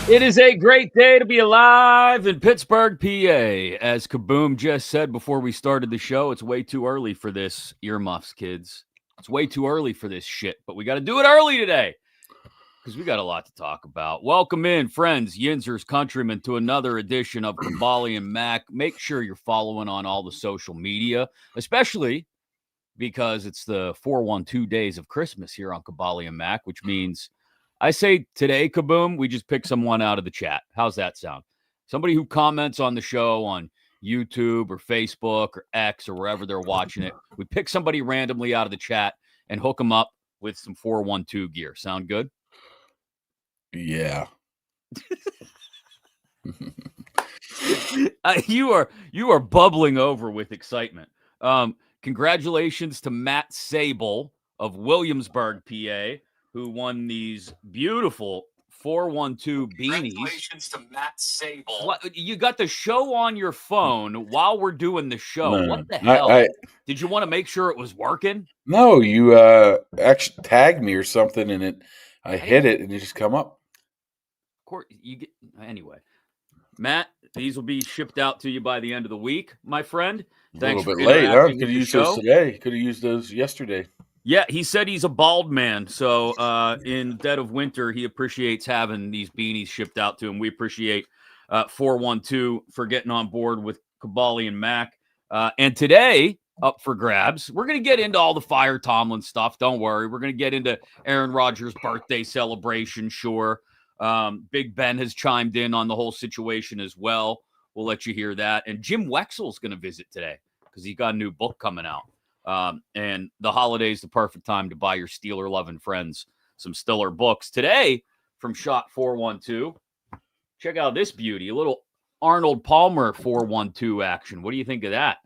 It is a great day to be alive in Pittsburgh, PA. As Kaboom just said before we started the show, it's way too early for this, earmuffs, kids. It's way too early for this shit, but we got to do it early today because we got a lot to talk about. Welcome in, friends, Yinzers, countrymen, to another edition of Kaboly+Mack. Make sure you're following on all the social media, especially because it's the 412 days of Christmas here on Kaboly+Mack, which means I say today, Kaboom, we just pick someone out of the chat. How's that sound? Somebody who comments on the show on YouTube or Facebook or X or wherever they're watching it. We pick somebody randomly out of the chat and hook them up with some 412 gear. Sound good? Yeah. You are bubbling over with excitement. Congratulations to Matt Sable of Williamsburg, PA, who won these beautiful 412 beanies. Congratulations to Matt Sable. What, you got the show on your phone while we're doing the show. No, What the hell? I Did you want to make sure it was working? no, you actually tagged me or something, and I hit it, and it just come up. Of course, anyway. Matt, these will be shipped out to you by the end of the week, my friend. Thanks a little for bit late, huh? interacting Could with have the used show. those today. Could have used those yesterday. Yeah, he said he's a bald man, so in dead of winter, he appreciates having these beanies shipped out to him. We appreciate 412 for getting on board with Kaboly+Mack. And today, up for grabs, we're going to get into all the Fire Tomlin stuff. Don't worry. We're going to get into Aaron Rodgers' birthday celebration, sure. Big Ben has chimed in on the whole situation as well. We'll let you hear that. And Jim Wexell is going to visit today because he's got a new book coming out. And the holiday's the perfect time to buy your Steeler-loving friends some Stiller books. Today, from Shot 412, check out this beauty, a little Arnold Palmer 412 action. What do you think of that?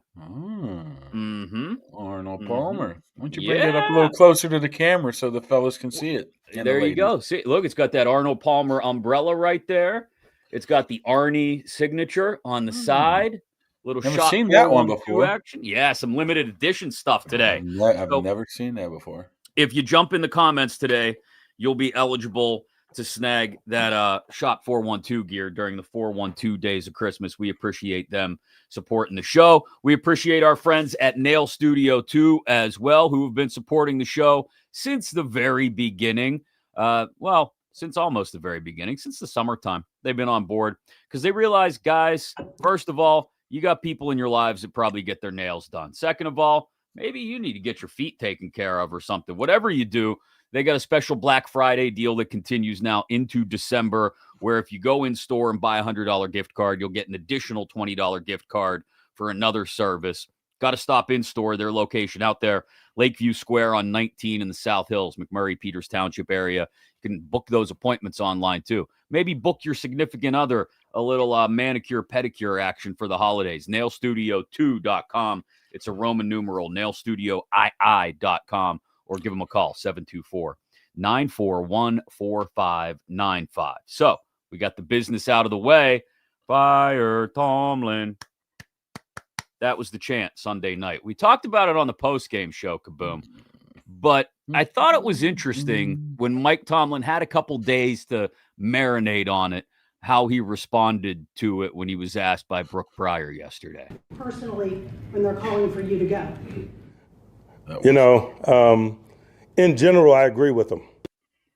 Arnold Palmer. Why don't you bring it up a little closer to the camera so the fellas can see it? There you go. See, look, it's got that Arnold Palmer umbrella right there. It's got the Arnie signature on the side. Little Never Shot seen that one 412 before. action. Yeah, some limited edition stuff today. I've never seen that before. If you jump in the comments today, you'll be eligible to snag that Shot 412 gear during the 412 days of Christmas. We appreciate them supporting the show. We appreciate our friends at Nail Studio 2 as well, who have been supporting the show since the very beginning. Since almost the very beginning, since the summertime. They've been on board because they realize, guys, first of all, you got people in your lives that probably get their nails done. Second of all, maybe you need to get your feet taken care of or something. Whatever you do, they got a special Black Friday deal that continues now into December, where if you go in store and buy a $100 gift card, you'll get an additional $20 gift card for another service. Got to stop in store. Their location out there, Lakeview Square on 19 in the South Hills, McMurray, Peters Township area. You can book those appointments online too. Maybe book your significant other a little manicure, pedicure action for the holidays. Nailstudio2.com. It's a Roman numeral, nailstudioi.com, or give them a call, 724-941-4595. So we got the business out of the way. Fire Tomlin. That was the chant Sunday night. We talked about it on the post-game show, Kaboom. But I thought it was interesting when Mike Tomlin had a couple days to marinate on it, how he responded to it when he was asked by Brooke Pryor yesterday. Personally, when they're calling for you to go? In general, I agree with them.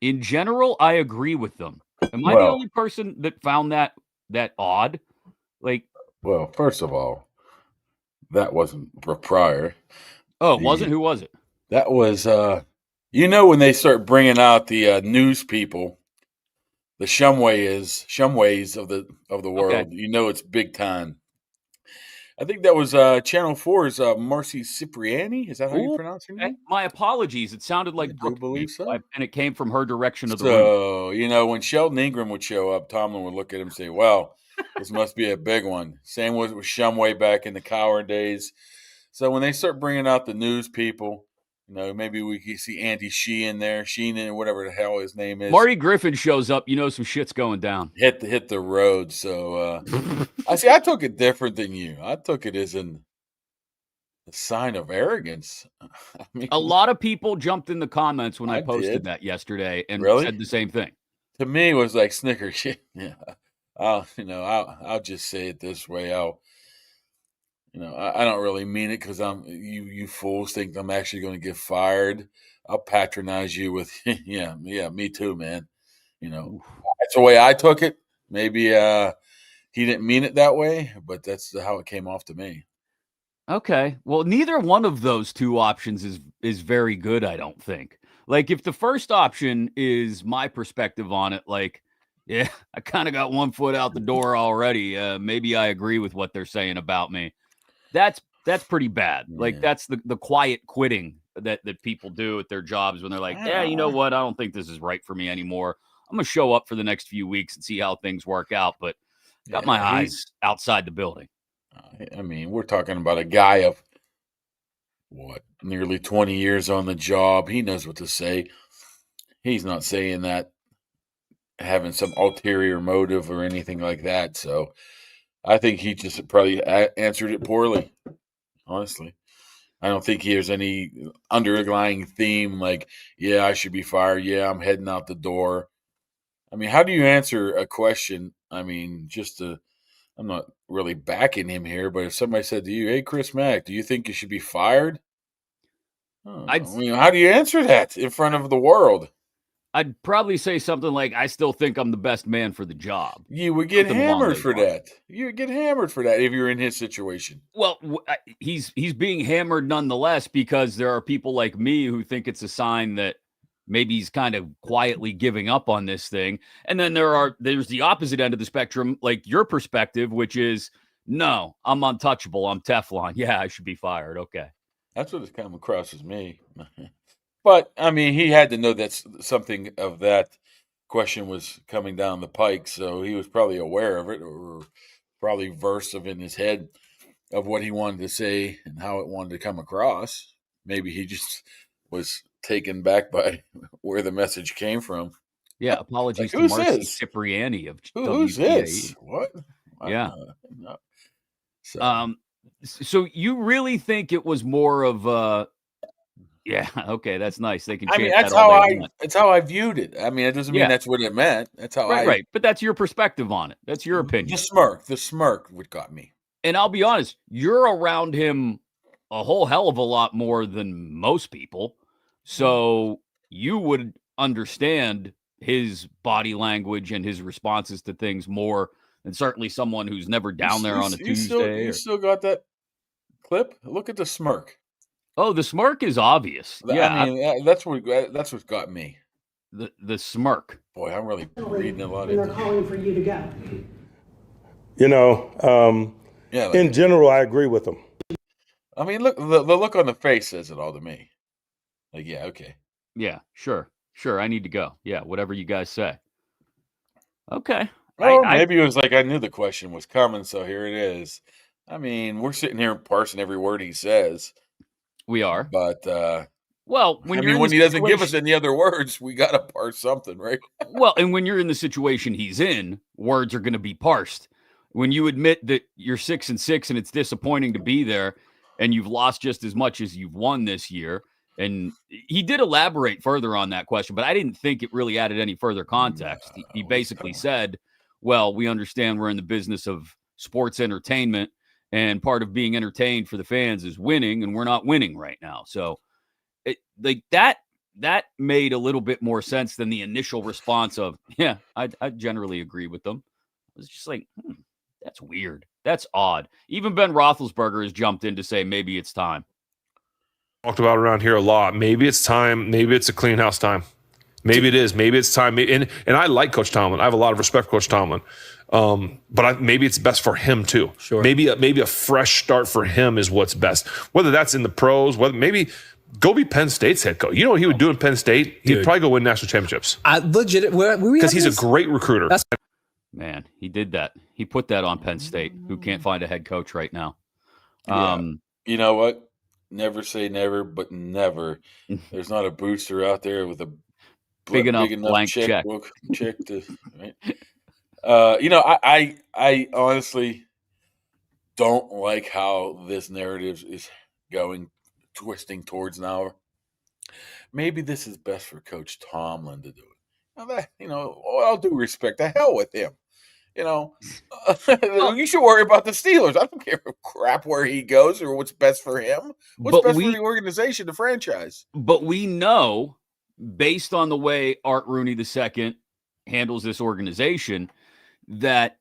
In general, I agree with them. Am I the only person that found that odd? Well, first of all, that wasn't Brooke Pryor. Oh, it wasn't? Who was it? That was, when they start bringing out the news people, the Shumways of the world, okay. It's big time. I think that was Channel 4's Marcy Cipriani. Is that how you pronounce her name? My apologies. It sounded like Brooke, believe so. And it came from her direction of the room. So, when Sheldon Ingram would show up, Tomlin would look at him and say, well, this must be a big one. Same with Shumway back in the Cowher days. So when they start bringing out the news people, maybe we can see Andy Sheehan there, whatever the hell his name is. Marty Griffin shows up, some shit's going down. Hit the road. So I took it different than you. I took it as a sign of arrogance. A lot of people jumped in the comments when I posted that yesterday and said the same thing. to me it was like Snickers. Yeah. I'll just say it this way. I don't really mean it because you fools think I'm actually going to get fired. I'll patronize you with, yeah, me too, man. That's the way I took it. Maybe he didn't mean it that way, but that's how it came off to me. Okay. Well, neither one of those two options is very good, I don't think. Like, if the first option is my perspective on it, like, yeah, I kind of got one foot out the door already. Maybe I agree with what they're saying about me. That's pretty bad. Like, that's the quiet quitting that people do at their jobs when they're like, yeah, you know what? I don't think this is right for me anymore. I'm going to show up for the next few weeks and see how things work out. But got my eyes outside the building. I mean, we're talking about a guy of, nearly 20 years on the job. He knows what to say. He's not saying that having some ulterior motive or anything like that. So I think he just probably answered it poorly, honestly. I don't think there's any underlying theme like, yeah, I should be fired. Yeah, I'm heading out the door. I mean, how do you answer a question? I mean, I'm not really backing him here, but if somebody said to you, hey, Chris Mack, do you think you should be fired? How do you answer that in front of the world? I'd probably say something like, I still think I'm the best man for the job. You would get hammered for that. You would get hammered for that if you're in his situation. Well, he's being hammered nonetheless because there are people like me who think it's a sign that maybe he's kind of quietly giving up on this thing. And then there's the opposite end of the spectrum, like your perspective, which is, no, I'm untouchable. I'm Teflon. Yeah, I should be fired. Okay. That's what it's come across as me. But, I mean, he had to know that something of that question was coming down the pike, so he was probably aware of it or probably versed in his head of what he wanted to say and how it wanted to come across. Maybe he just was taken back by where the message came from. Yeah, apologies to Marcy Cipriani of Who's this? What? Yeah. So you really think it was more of yeah, okay, that's nice. They can change that's how I viewed it. I mean, it doesn't mean that's what it meant. That's how right. But that's your perspective on it. That's your opinion. The smirk what got me. And I'll be honest, you're around him a whole hell of a lot more than most people. So you would understand his body language and his responses to things more than certainly someone who's never down there on a Tuesday. You still got that clip? Look at the smirk. Oh, the smirk is obvious. Yeah, I mean, that's what got me. The smirk. Boy, I'm really reading a lot. And they're calling for you to go. In general, I agree with them. I mean, look, the look on the face says it all to me. Like, yeah, okay. Yeah, sure. I need to go. Yeah, whatever you guys say. Okay. Well, maybe it was like I knew the question was coming, so here it is. I mean, we're sitting here parsing every word he says. We are. But, when he doesn't give us any other words, we got to parse something, right? Well, and when you're in the situation he's in, words are going to be parsed. When you admit that you're 6-6 and it's disappointing to be there and you've lost just as much as you've won this year, and he did elaborate further on that question, but I didn't think it really added any further context. He basically said, well, we understand we're in the business of sports entertainment, and part of being entertained for the fans is winning, and we're not winning right now. So that made a little bit more sense than the initial response of, yeah, I generally agree with them. It was just like, that's weird. That's odd. Even Ben Roethlisberger has jumped in to say maybe it's time. Talked about around here a lot. Maybe it's time. Maybe it's a clean house time. Maybe it is. Maybe it's time. And I like Coach Tomlin. I have a lot of respect for Coach Tomlin. But maybe it's best for him too. Sure. Maybe a fresh start for him is what's best. Whether that's in the pros, whether maybe go be Penn State's head coach. You know what he would do in Penn State? He'd probably go win national championships. Because he's a great recruiter. Man, he did that. He put that on Penn State, who can't find a head coach right now. You know what? Never say never, but never. There's not a booster out there with a big enough blank check to, right? I honestly don't like how this narrative is twisting towards now. Maybe this is best for Coach Tomlin to do it. all due respect, the hell with him. You should worry about the Steelers. I don't care a crap where he goes or what's best for him. What's best for the organization, the franchise. But we know, based on the way Art Rooney II handles this organization, that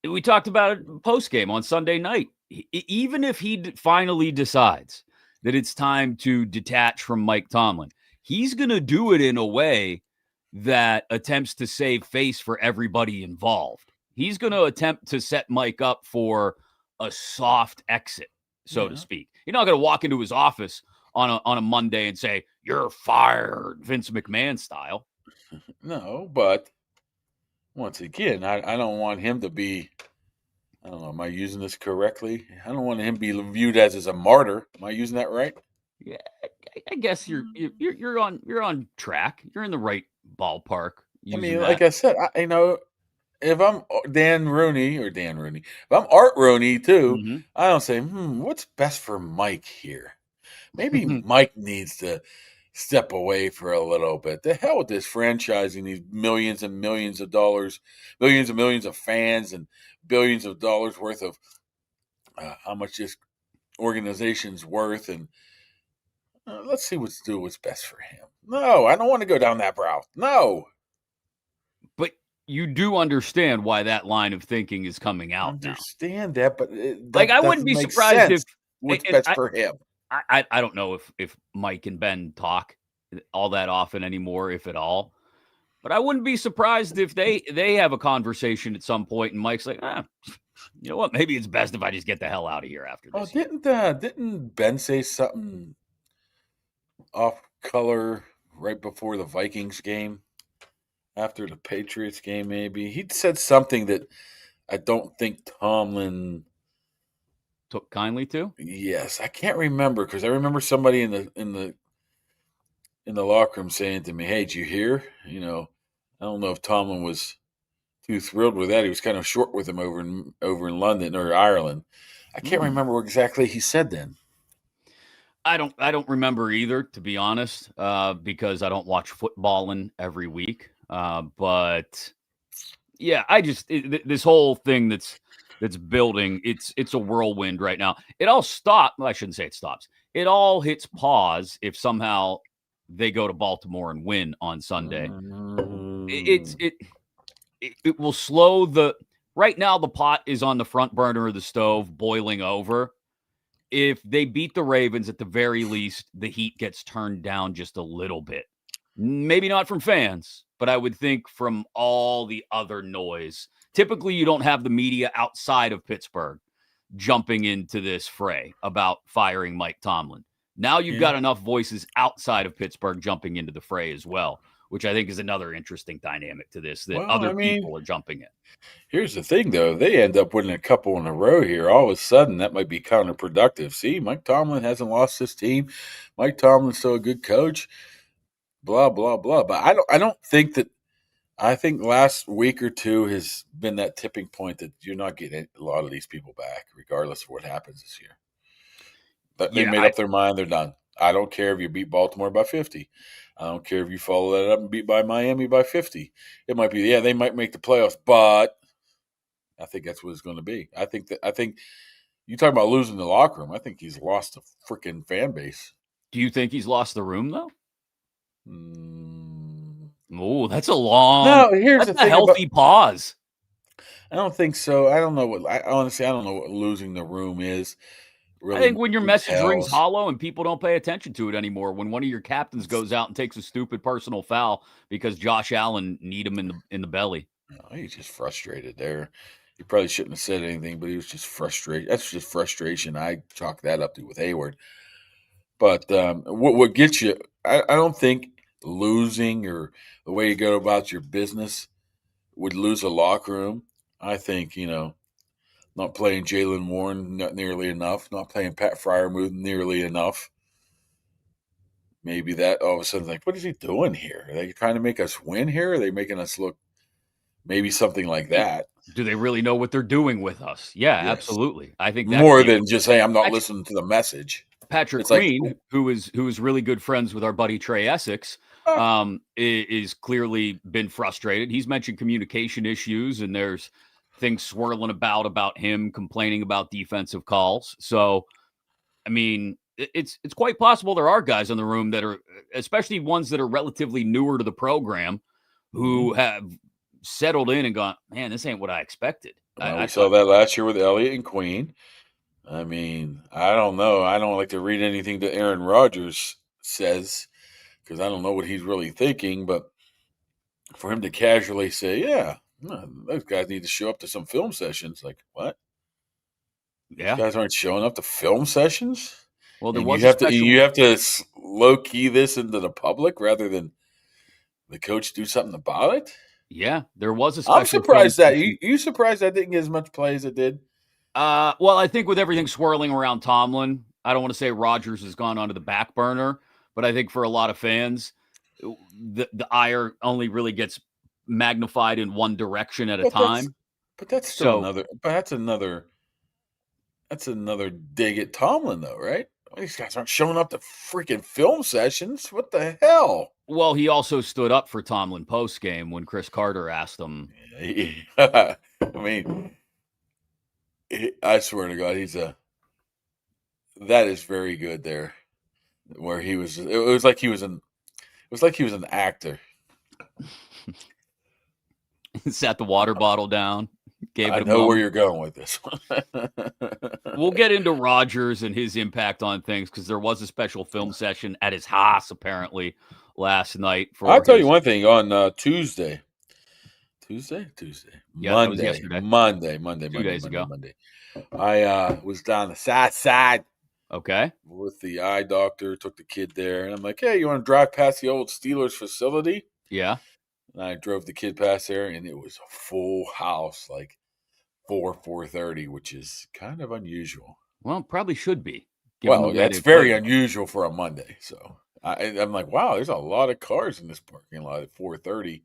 we talked about it post-game on Sunday night. Even if he finally decides that it's time to detach from Mike Tomlin, he's going to do it in a way that attempts to save face for everybody involved. He's going to attempt to set Mike up for a soft exit, so to speak. You're not going to walk into his office on a Monday and say, "You're fired," Vince McMahon style. No, but once again, I don't want him to be, I don't know, am I using this correctly? I don't want him to be viewed as a martyr. Am I using that right? Yeah, I guess you're on track. You're in the right ballpark. Like I said, if I'm Dan Rooney, if I'm Art Rooney too, I don't say, what's best for Mike here? Maybe Mike needs to step away for a little bit. The hell with this franchising, these millions and millions of dollars, millions and millions of fans, and billions of dollars worth of how much this organization's worth, and let's see what's best for him. No, I don't want to go down that route. No. But you do understand why that line of thinking is coming out. Understand that, but I wouldn't be surprised if what's best for him. I don't know if Mike and Ben talk all that often anymore, if at all. But I wouldn't be surprised if they have a conversation at some point, and Mike's like, you know what? Maybe it's best if I just get the hell out of here after this. Didn't Ben say something off color right before the Vikings game? After the Patriots game, maybe he said something that I don't think Tomlin took kindly to. Yes, I can't remember because I remember somebody in the locker room saying to me, "Hey, did you hear? I don't know if Tomlin was too thrilled with that. He was kind of short with him over in London or Ireland. I can't remember what exactly he said then. I don't remember either, to be honest, because I don't watch footballing every week. But yeah, this whole thing that's building, it's a whirlwind right now. It all stopped. Well, I shouldn't say it stops. It all hits pause if somehow they go to Baltimore and win on Sunday. It will slow the. Right now, the pot is on the front burner of the stove, boiling over. If they beat the Ravens, at the very least, the heat gets turned down just a little bit. Maybe not from fans, but I would think from all the other noise. Typically, you don't have the media outside of Pittsburgh jumping into this fray about firing Mike Tomlin. Now you've got enough voices outside of Pittsburgh jumping into the fray as well, which I think is another interesting dynamic to this, that other people are jumping in. Here's the thing, though. They end up winning a couple in a row here. All of a sudden, that might be counterproductive. See, Mike Tomlin hasn't lost his team. Mike Tomlin's still a good coach. Blah, blah, blah. But I don't think that – I think last week or two has been that tipping point that you're not getting a lot of these people back, regardless of what happens this year. But they made up their mind. They're done. I don't care if you beat Baltimore by 50. I don't care if you follow that up and beat by Miami by 50. It might be, they might make the playoffs, but I think that's what it's going to be. I think you talk about losing the locker room. I think he's lost the freaking fan base. Do you think he's lost the room, though? Oh, that's a long. No, here's the thing. A healthy pause. I don't think so. I don't know honestly, I don't know what losing the room is. Really, I think when your message rings hollow and people don't pay attention to it anymore, when one of your captains goes out and takes a stupid personal foul because Josh Allen need him in the belly. No, he's just frustrated there. He probably shouldn't have said anything, but he was just frustrated. That's just frustration. I chalk that up to with Hayward. But what gets you? I don't think losing or the way you go about your business would lose a locker room. I think not playing Jaylen Warren not nearly enough, not playing Pat Freiermuth nearly enough. Maybe that all of a sudden, like, what is he doing here? Are they trying to make us win here? Are they making us look maybe something like that? Do they really know what they're doing with us? Yeah, yes. Absolutely. I think that's more than just saying I'm not listening to the message. Patrick Queen, who is really good friends with our buddy Trey Essex, is clearly been frustrated. He's mentioned communication issues, and there's things swirling about him complaining about defensive calls. So, I mean, it's quite possible there are guys in the room that are, especially ones that are relatively newer to the program, who have settled in and gone, man, this ain't what I expected. We saw that last year with Elliott and Queen. I mean, I don't know. I don't like to read anything that Aaron Rodgers says because I don't know what he's really thinking. But for him to casually say, yeah, those guys need to show up to some film sessions. Like, what? Yeah. These guys aren't showing up to film sessions? Well, you have to low key this into the public rather than the coach do something about it. Yeah, there was a special. I'm surprised that you surprised that didn't get as much play as it did. Well, I think with everything swirling around Tomlin, I don't want to say Rodgers has gone onto the back burner, but I think for a lot of fans, the ire only really gets magnified in one direction at a time. That's still another. But that's another dig at Tomlin, though, right? These guys aren't showing up to freaking film sessions. What the hell? Well, he also stood up for Tomlin post game when Chris Carter asked him. I mean, I swear to God, that is very good there. Where he was, it was like he was an actor. Sat the water bottle down. I know where you're going with this. We'll get into Rodgers and his impact on things because there was a special film session at his house apparently last night. I'll tell you one thing on Tuesday. Yeah, Monday. 2 days ago. Monday. I was down the south side. Okay. With the eye doctor, took the kid there, and I'm like, "Hey, you want to drive past the old Steelers facility?" Yeah. And I drove the kid past there, and it was a full house, like 4:30, which is kind of unusual. Well, probably should be. Well, that's very unusual for a Monday. So I'm like, wow, there's a lot of cars in this parking lot at 4:30.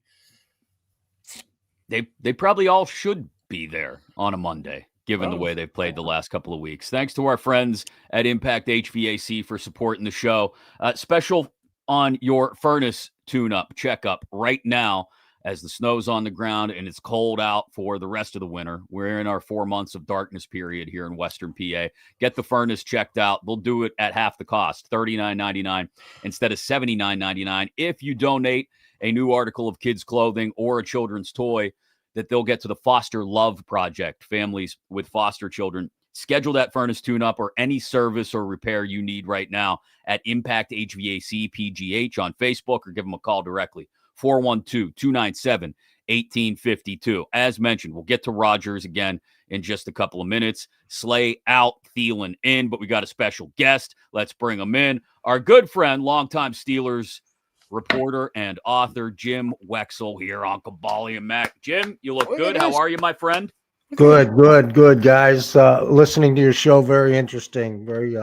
They probably all should be there on a Monday, given the way they've played the last couple of weeks. Thanks to our friends at Impact HVAC for supporting the show. Special on your furnace tune-up checkup right now as the snow's on the ground and it's cold out for the rest of the winter. We're in our 4 months of darkness period here in Western PA. Get the furnace checked out. They'll do it at half the cost, $39.99 instead of $79.99. If you donate a new article of kids' clothing or a children's toy that they'll get to the Foster Love Project, families with foster children. Schedule that furnace tune-up or any service or repair you need right now at Impact HVAC PGH on Facebook or give them a call directly, 412-297-1852. As mentioned, we'll get to Rodgers again in just a couple of minutes. Slay out, Thielen in, but we got a special guest. Let's bring him in. Our good friend, longtime Steelers reporter and author Jim Wexell here on Kaboly+Mack. Jim, you look good. How are you, my friend? Good, guys. Listening to your show, very interesting. Very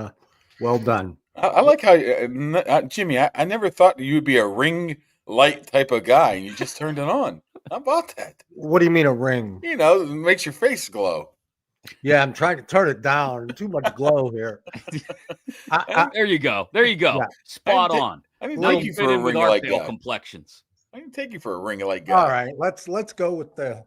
well done. I like how, Jimmy, I never thought you would be a ring light type of guy, and you just turned it on. How about that? What do you mean a ring? You know, it makes your face glow. Yeah, I'm trying to turn it down. Too much glow here. There you go. Yeah. Spot on. I didn't take you for a ring light guy. Complexions. I didn't take you for a ring light guy. All right, let's go with the.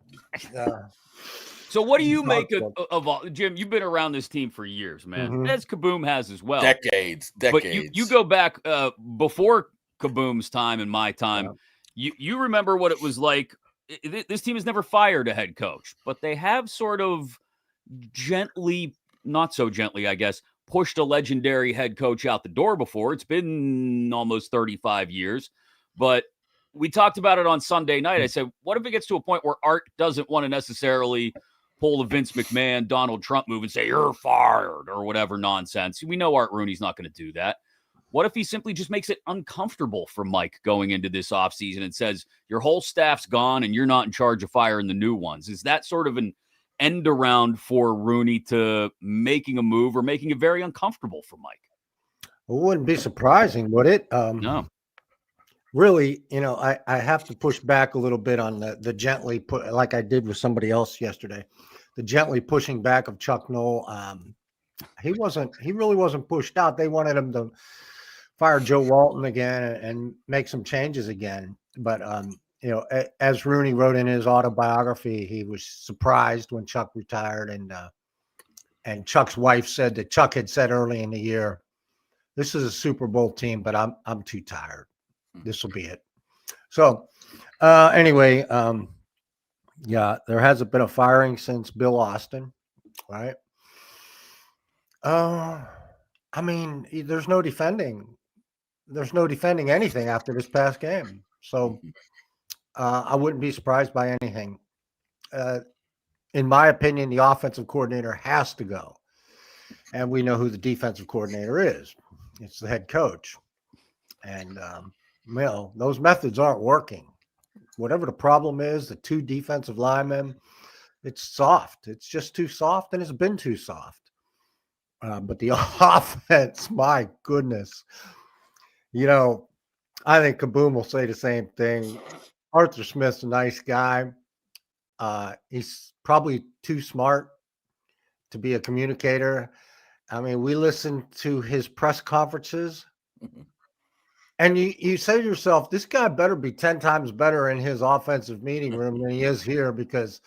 So what do you make of all, Jim? You've been around this team for years, man. As Kaboom has as well. Decades. But you go back before Kaboom's time and my time. Yeah. You remember what it was like. This team has never fired a head coach, but they have sort of gently, not so gently, I guess, pushed a legendary head coach out the door before. It's been almost 35 years, but we talked about it on Sunday night. I said, what if it gets to a point where Art doesn't want to necessarily pull the Vince McMahon, Donald Trump move and say, you're fired or whatever nonsense. We know Art Rooney's not going to do that. What if he simply just makes it uncomfortable for Mike going into this offseason and says, your whole staff's gone and you're not in charge of firing the new ones? Is that sort of an end around for Rooney to making a move or making it very uncomfortable for Mike? It wouldn't be surprising, would it? No. Really, I have to push back a little bit on the gently put, like I did with somebody else yesterday, the gently pushing back of Chuck Noll. He really wasn't pushed out. They wanted him to fire Joe Walton again and make some changes again. But as Rooney wrote in his autobiography, he was surprised when Chuck retired, and Chuck's wife said that Chuck had said early in the year, "This is a Super Bowl team, but I'm too tired. This will be it." So anyway, there hasn't been a firing since Bill Austin, right? I mean, there's no defending anything after this past game. So I wouldn't be surprised by anything. In my opinion, the offensive coordinator has to go. And we know who the defensive coordinator is. It's the head coach. And, those methods aren't working. Whatever the problem is, the two defensive linemen, it's soft. It's just too soft, and it's been too soft. But the offense, my goodness. I think Kaboom will say the same thing. Arthur Smith's a nice guy. He's probably too smart to be a communicator. I mean, we listen to his press conferences, and you say to yourself, this guy better be 10 times better in his offensive meeting room than he is here, because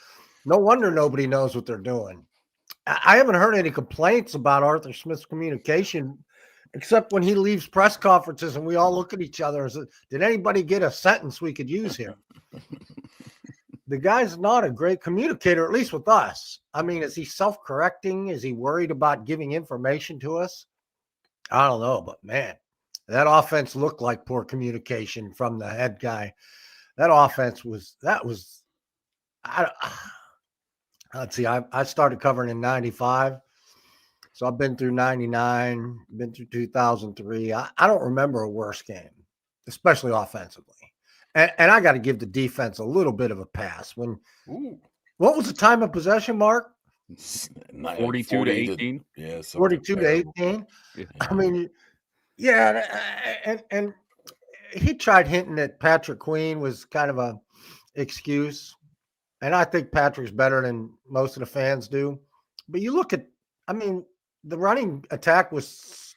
no wonder nobody knows what they're doing. I haven't heard any complaints about Arthur Smith's communication, except when he leaves press conferences and we all look at each other and say, did anybody get a sentence we could use here? The guy's not a great communicator, at least with us. I mean, is he self-correcting? Is he worried about giving information to us? I don't know, but man, that offense looked like poor communication from the head guy. That offense let's see, I started covering in 95. So I've been through 99, been through 2003. I don't remember a worse game, especially offensively. And I got to give the defense a little bit of a pass. What was the time of possession, Mark? 42 to 18. Yeah, 42 to 18. Yeah. I mean, yeah, and he tried hinting that Patrick Queen was kind of a excuse. And I think Patrick's better than most of the fans do. But you look at, I mean, the running attack was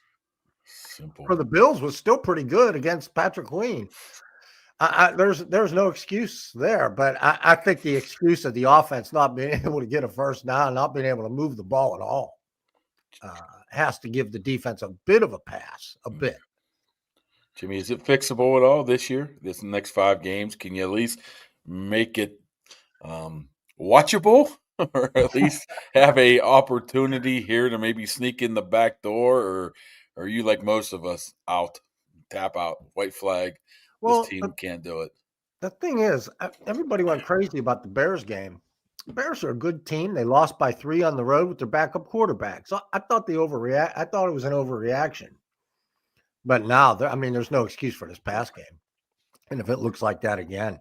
simple for the Bills was still pretty good against Patrick Queen. There's no excuse there, but I think the excuse of the offense not being able to get a first down, not being able to move the ball at all, has to give the defense a bit of a pass, a bit. Jimmy, is it fixable at all this year? This next 5 games, can you at least make it watchable, or at least have a opportunity here to maybe sneak in the back door, or are you like most of us tap out, white flag? Well, this team can't do it. The thing is, everybody went crazy about the Bears game. The Bears are a good team. They lost by 3 on the road with their backup quarterback. So I thought I thought it was an overreaction. But now, there's no excuse for this pass game. And if it looks like that again.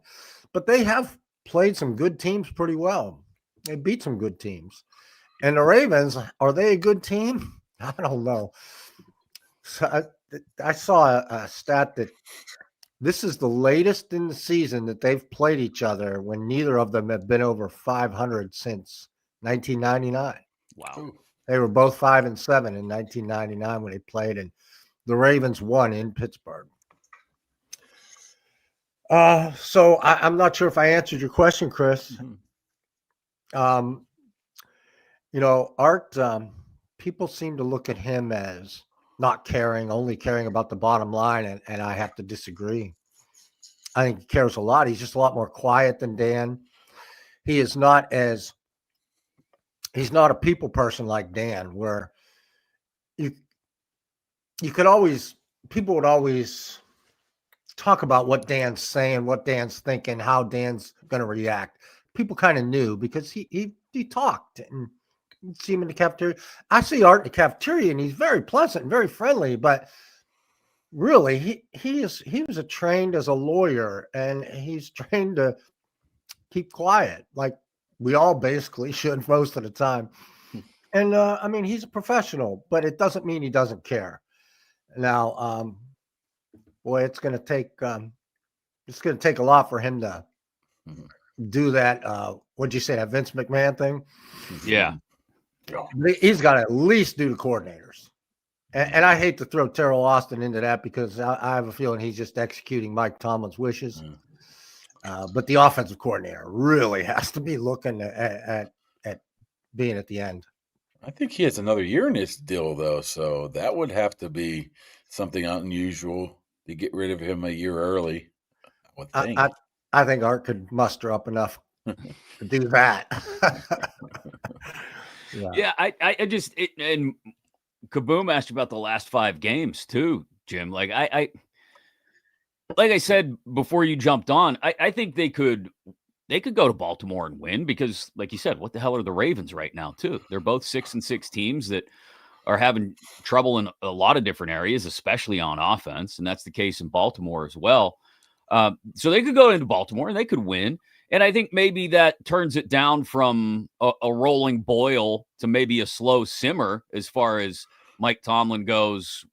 But they have played some good teams pretty well. They beat some good teams. And the Ravens, are they a good team? I don't know. So I saw a stat that this is the latest in the season that they've played each other when neither of them have been over 500 since 1999. Wow. They were both 5-7 in 1999 when they played, and the Ravens won in Pittsburgh. So I'm not sure if I answered your question, Chris. Mm-hmm. Art, people seem to look at him as not caring, only caring about the bottom line, and I have to disagree. I think he cares a lot. He's just a lot more quiet than Dan. He's not a people person like Dan, where people would always talk about what Dan's saying, what Dan's thinking, how Dan's going to react. People kind of knew because he talked, and you'd see him in the cafeteria. I see Art in the cafeteria, and he's very pleasant and very friendly, but really he was trained as a lawyer, and he's trained to keep quiet, like we all basically should most of the time. And he's a professional, but it doesn't mean he doesn't care. Now, boy, it's going to take a lot for him to do that. What'd you say, that Vince McMahon thing? Yeah. He's got to at least do the coordinators. And I hate to throw Terrell Austin into that because I have a feeling he's just executing Mike Tomlin's wishes. But the offensive coordinator really has to be looking at being at the end. I think he has another year in this deal, though, so that would have to be something unusual to get rid of him a year early. I would think. I think Art could muster up enough to do that. Yeah, I just and Kaboom asked about the last 5 games too, Jim. Like I said before you jumped on, I think they could go to Baltimore and win because, like you said, what the hell are the Ravens right now too? They're both 6-6 teams that are having trouble in a lot of different areas, especially on offense, and that's the case in Baltimore as well. So they could go into Baltimore and they could win. And I think maybe that turns it down from a rolling boil to maybe a slow simmer as far as Mike Tomlin goes,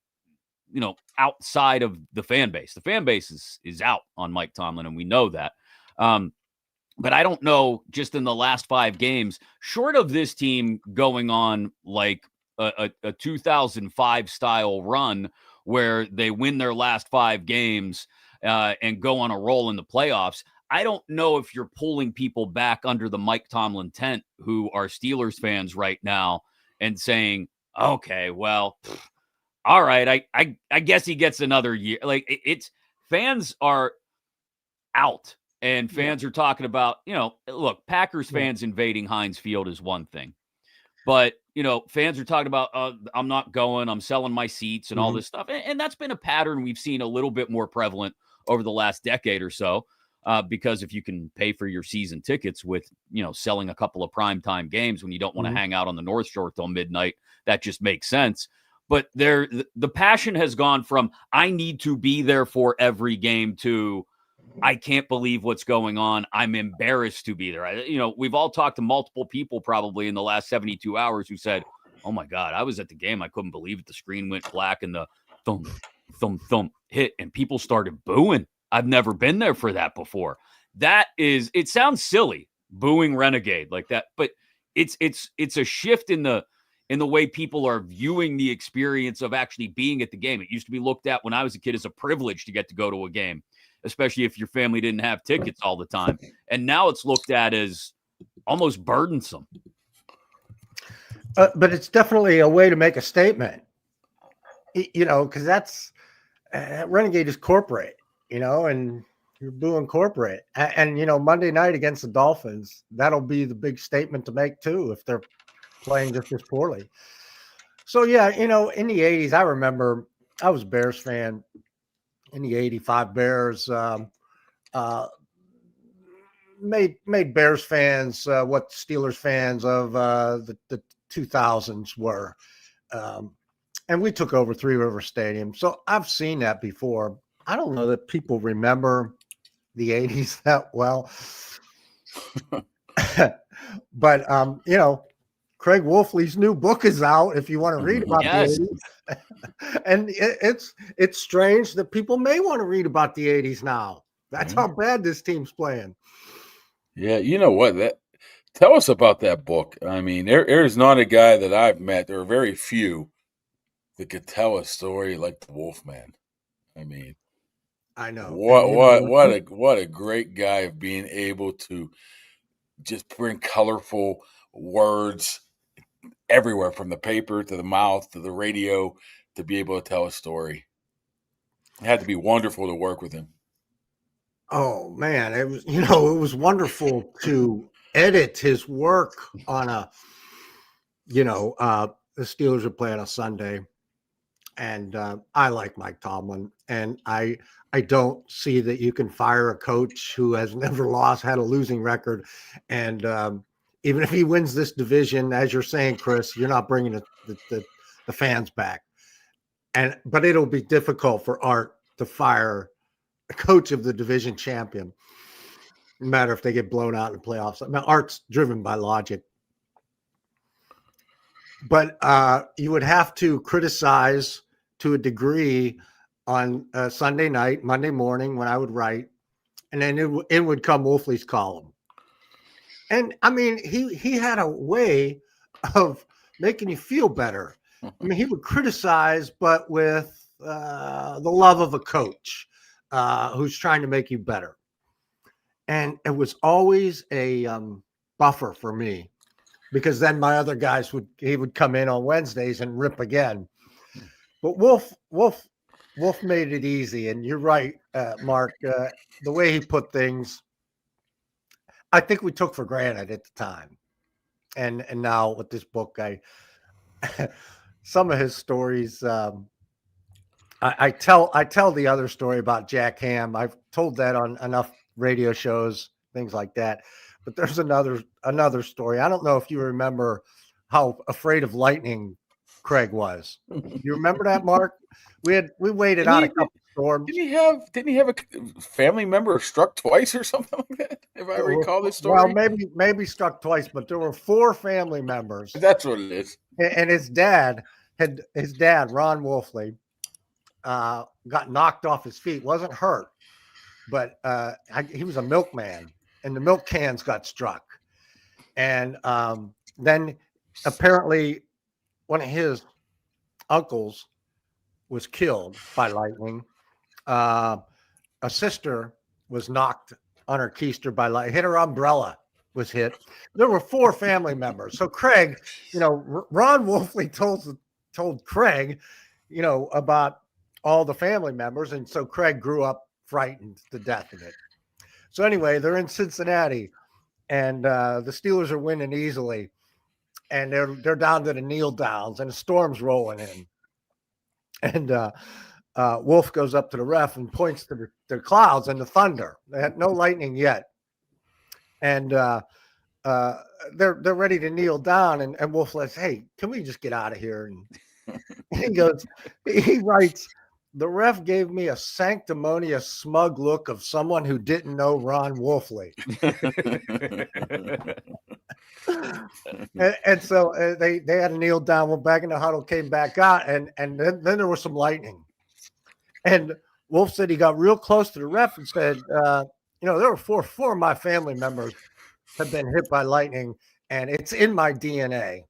outside of the fan base. The fan base is out on Mike Tomlin, and we know that. But I don't know, just in the last 5 games, short of this team going on like a 2005 style run where they win their last 5 games and go on a roll in the playoffs, I don't know if you're pulling people back under the Mike Tomlin tent who are Steelers fans right now and saying, okay, well, all right, I guess he gets another year. Like it's fans are out and fans are talking about, look, Packers fans invading Heinz Field is one thing, but fans are talking about, I'm not going, I'm selling my seats and all this stuff. And that's been a pattern we've seen a little bit more prevalent over the last decade or so. Because if you can pay for your season tickets with, selling a couple of primetime games when you don't want to hang out on the North Shore till midnight, that just makes sense. But the passion has gone from, I need to be there for every game to, I can't believe what's going on. I'm embarrassed to be there. We've all talked to multiple people probably in the last 72 hours who said, oh my God, I was at the game. I couldn't believe it. The screen went black and the thump, thump, thump hit and people started booing. I've never been there for that before. It sounds silly, booing Renegade like that, but it's a shift in the way people are viewing the experience of actually being at the game. It used to be looked at when I was a kid as a privilege to get to go to a game, especially if your family didn't have tickets all the time. And now it's looked at as almost burdensome. But it's definitely a way to make a statement, because that's Renegade is corporate. And you're booing corporate. And Monday night against the Dolphins, that'll be the big statement to make too if they're playing just as poorly. So, yeah, in the 80s, I remember I was a Bears fan in the 85 Bears. Made Bears fans what Steelers fans of the 2000s were. And we took over Three River Stadium. So I've seen that before. I don't know that people remember the 80s that well. But, Craig Wolfley's new book is out if you want to read about the 80s. And it's strange that people may want to read about the 80s now. That's how bad this team's playing. Yeah, you know what? Tell us about that book. I mean, there's not a guy that I've met, there are very few that could tell a story like the Wolfman. I mean, I know. What a great guy of being able to just bring colorful words everywhere from the paper to the mouth to the radio to be able to tell a story. It had to be wonderful to work with him. Oh man, it was it was wonderful to edit his work on the Steelers are playing on Sunday. And I like Mike Tomlin, and I don't see that you can fire a coach who has never lost, had a losing record. And even if he wins this division, as you're saying, Chris, you're not bringing the fans back. But it'll be difficult for Art to fire a coach of the division champion, no matter if they get blown out in the playoffs. I mean, Art's driven by logic. But you would have to criticize to a degree on Sunday night, Monday morning when I would write, and then it would come Wolfley's column. And I mean, he had a way of making you feel better. I mean, he would criticize, but with the love of a coach who's trying to make you better. And it was always a buffer for me, because then my other guys he would come in on Wednesdays and rip again. But Wolf made it easy. And you're right, Mark, the way he put things, I think we took for granted at the time. And now with this book, some of his stories, I tell the other story about Jack Ham. I've told that on enough radio shows, things like that. But there's another story. I don't know if you remember how afraid of lightning Craig was. You remember that, Mark? We waited out a couple storms. Didn't he have a family member struck twice or something like that? If I recall this story. Well, maybe struck twice, but there were 4 family members. That's what it is. And his dad, Ron Wolfley, got knocked off his feet. Wasn't hurt, but he was a milkman, and the milk cans got struck. And then apparently one of his uncles was killed by lightning. A sister was knocked on her keister by lightning. Hit her umbrella was hit. There were 4 family members. So Craig, Ron Wolfley told Craig, about all the family members. And so Craig grew up frightened to death of it. So anyway, they're in Cincinnati, and the Steelers are winning easily. And they're down to the kneel downs, and the storm's rolling in. And Wolf goes up to the ref and points to the clouds and the thunder. They had no lightning yet. And they're ready to kneel down. And Wolf says, "Hey, can we just get out of here?" And he writes, "The ref gave me a sanctimonious, smug look of someone who didn't know Ron Wolfley." and so they had to kneel down, went back in the huddle, came back out, and then there was some lightning. And Wolf said he got real close to the ref and said, there were four of my family members have been hit by lightning, and it's in my DNA.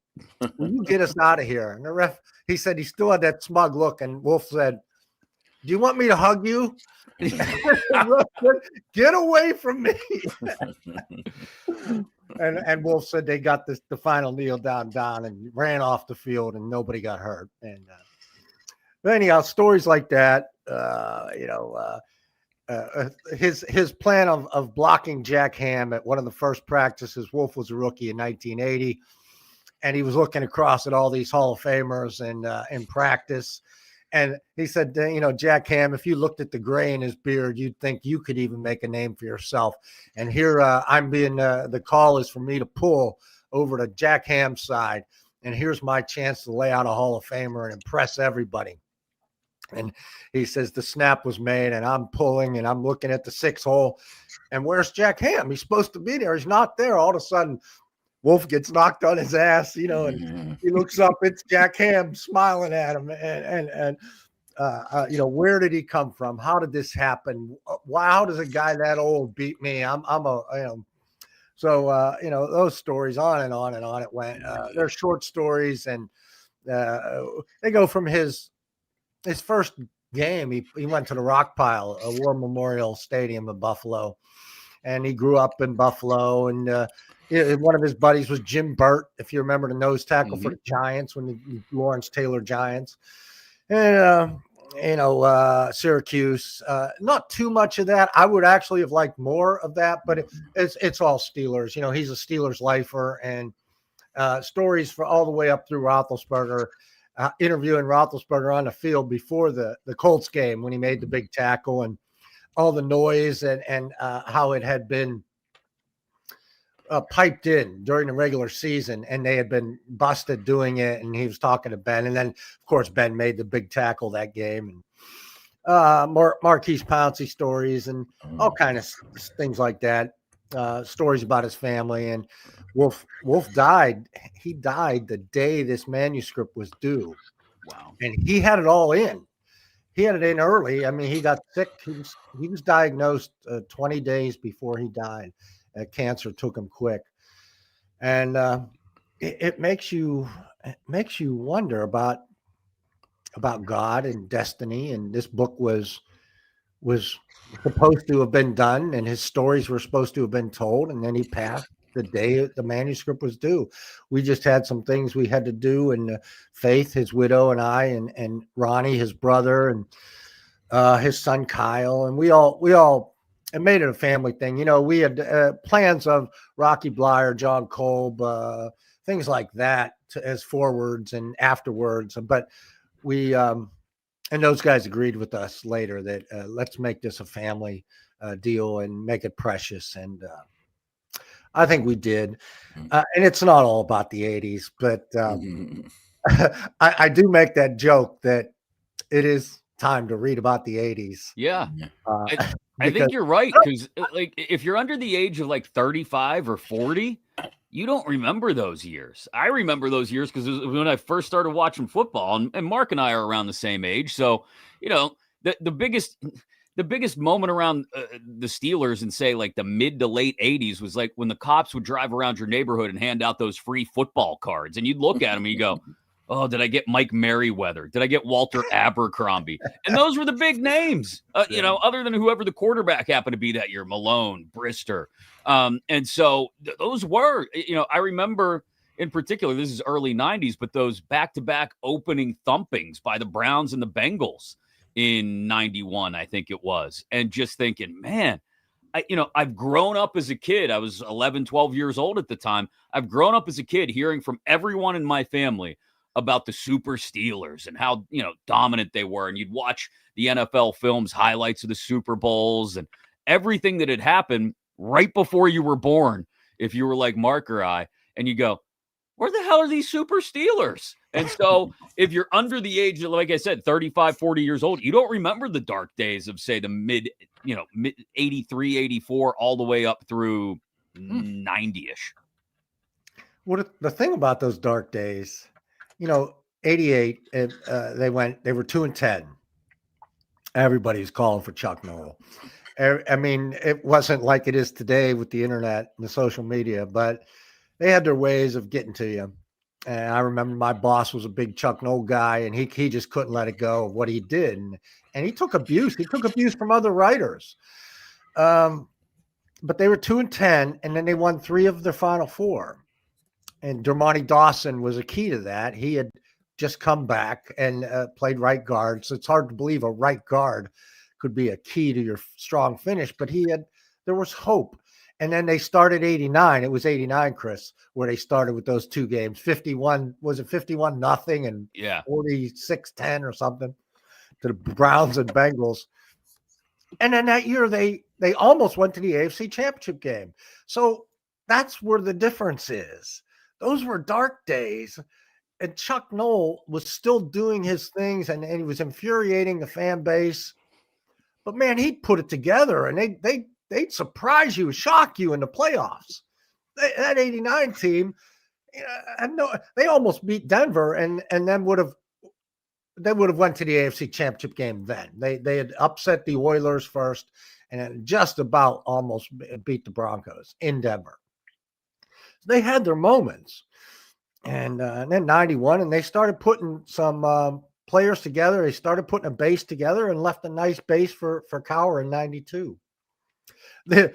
Will you get us out of here? And the ref, he said he still had that smug look, and Wolf said, "Do you want me to hug you?" "Get away from me." And Wolf said they got the final kneel down and ran off the field, and nobody got hurt. And but anyhow, stories like that, his plan of blocking Jack Ham at one of the first practices. Wolf was a rookie in 1980, and he was looking across at all these Hall of Famers in practice. And he said, Jack Ham, if you looked at the gray in his beard, you'd think you could even make a name for yourself. And here I'm being the call is for me to pull over to Jack Ham's side. And here's my chance to lay out a Hall of Famer and impress everybody. And he says the snap was made, and I'm pulling, and I'm looking at the 6 hole. And where's Jack Ham? He's supposed to be there. He's not there. All of a sudden, Wolf gets knocked on his ass, and he looks up. It's Jack Ham smiling at him. And where did he come from? How did this happen? How does a guy that old beat me? So those stories on and on and on it went. They're short stories, and they go from his first game. He went to the Rock Pile, a War Memorial Stadium in Buffalo, and he grew up in Buffalo. And one of his buddies was Jim Burt, if you remember, the nose tackle for the Giants when the Lawrence Taylor Giants. And Syracuse. Not too much of that. I would actually have liked more of that, but it's all Steelers. He's a Steelers lifer, and stories for all the way up through Roethlisberger. Interviewing Roethlisberger on the field before the Colts game when he made the big tackle, and all the noise and how it had been piped in during the regular season, and they had been busted doing it. And he was talking to Ben, and then of course Ben made the big tackle that game, and Marquise Pouncey stories and all kind of things like that. Stories about his family. And Wolf died. He died the day this manuscript was due. Wow. And he had it all in. He had it in early. I mean, he got sick. He was diagnosed 20 days before he died. Cancer took him quick. And it makes you wonder about about God and destiny, and this book was supposed to have been done, and his stories were supposed to have been told, and then he passed the day the manuscript was due. We just had some things we had to do, and Faith, his widow, and I, and Ronnie, his brother, and his son Kyle, and we all it made it a family thing. You know, we had plans of Rocky Blyer, John Kolb, things like that as forwards and afterwards, but we and those guys agreed with us later that let's make this a family deal and make it precious. And I think we did. And it's not all about the 80s, but I do make that joke that it is time to read about the 80s. Yeah. I think you're right. Because like, if you're under the age of like 35 or 40, you don't remember those years. I remember those years because when I first started watching football, and Mark and I are around the same age. So, you know, the biggest moment around the Steelers and say like the mid to late 80s was like when the cops would drive around your neighborhood and hand out those free football cards. And you'd look at them and you go, oh, did I get Mike Merriweather? Did I get Walter Abercrombie? And those were the big names, you know, other than whoever the quarterback happened to be that year, Malone, Brister. And so those were, you know, I remember in particular, this is early 90s, but those back-to-back opening thumpings by the Browns and the Bengals in 91, I think it was. And just thinking, man, I've grown up as a kid. I was 11, 12 years old at the time. I've grown up as a kid hearing from everyone in my family about the Super Steelers and how, you know, dominant they were. And you'd watch the NFL films, highlights of the Super Bowls and everything that had happened right before you were born, if you were like Mark or I, and you go, where the hell are these Super Steelers? And so if you're under the age of, like I said, 35, 40 years old, you don't remember the dark days of, say, the mid 83, 84, all the way up through 90-ish. Well, the thing about those dark days, you know, 88, they were 2-10. Everybody was calling for Chuck Noll. I mean, it wasn't like it is today with the internet and the social media, but they had their ways of getting to you. And I remember my boss was a big Chuck Noll guy, and he just couldn't let it go of what he did. And he took abuse. He took abuse from other writers. But they were 2-10, and then they won 3 of their final 4. And Dermontti Dawson was a key to that. He had just come back and played right guard. So it's hard to believe a right guard could be a key to your strong finish, but there was hope. And then they started 89. It was 89, Chris, where they started with those 2 games. 51, was it 51-0 and 46-10 or something to the Browns and Bengals. And then that year they almost went to the AFC Championship game. So that's where the difference is. Those were dark days, and Chuck Noll was still doing his things, and he was infuriating the fan base. But man, he'd put it together, and they'd surprise you, shock you in the playoffs. That 89 team, they almost beat Denver, and then would have went to the AFC Championship game. Then they had upset the Oilers first, and then just about almost beat the Broncos in Denver. They had their moments, and then 91, and they started putting some players together. They started putting a base together and left a nice base for Cowher in 92. The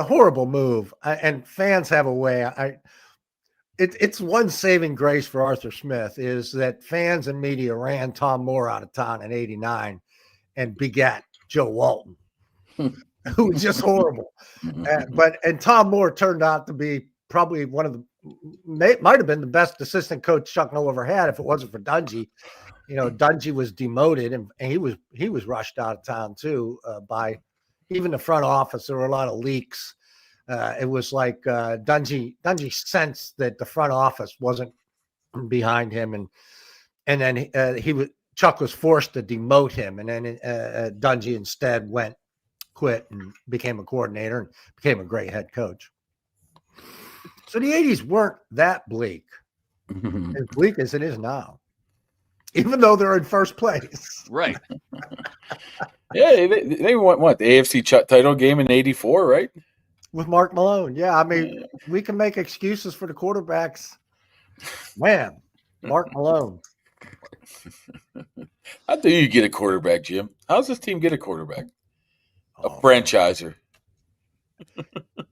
horrible move, and fans have a way. It's one saving grace for Arthur Smith is that fans and media ran Tom Moore out of town in 89 and begat Joe Walton. Who was just horrible. And Tom Moore turned out to be probably one of might have been the best assistant coach Chuck Noll ever had if it wasn't for Dungy. You know, Dungy was demoted and he was rushed out of town too by even the front office. There were a lot of leaks. It was like Dungy sensed that the front office wasn't behind him, and then Chuck was forced to demote him, and then Dungy instead quit and became a coordinator and became a great head coach. So the 80s weren't that bleak, as bleak as it is now, even though they're in first place. Right. Yeah, they won the AFC title game in 84, right? With Mark Malone. Yeah, I mean, we can make excuses for the quarterbacks. Man, Mark Malone. How do you get a quarterback, Jim? How does this team get a quarterback? A franchiser.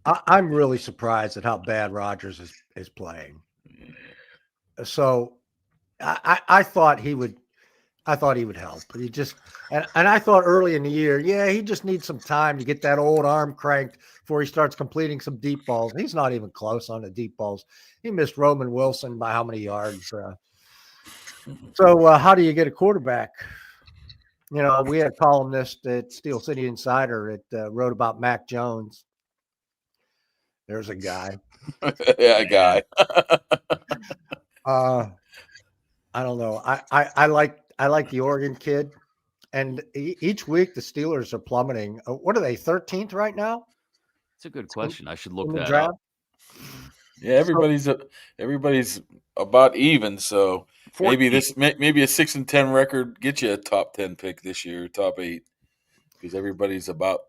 I'm really surprised at how bad Rodgers is playing. So I thought he would help, but he just and I thought early in the year, he just needs some time to get that old arm cranked before he starts completing some deep balls. He's not even close on the deep balls. He missed Roman Wilson by how many yards? So how do you get a quarterback? We had a columnist at Steel City Insider that wrote about Mac Jones. There's a guy. A guy. I don't know. I like the Oregon kid, and each week the Steelers are plummeting. What are they? 13th right now? It's a good question. I should look that draft up. Yeah, everybody's about even. So 14. maybe a 6-10 record gets you a top 10 pick this year, top 8, because everybody's about.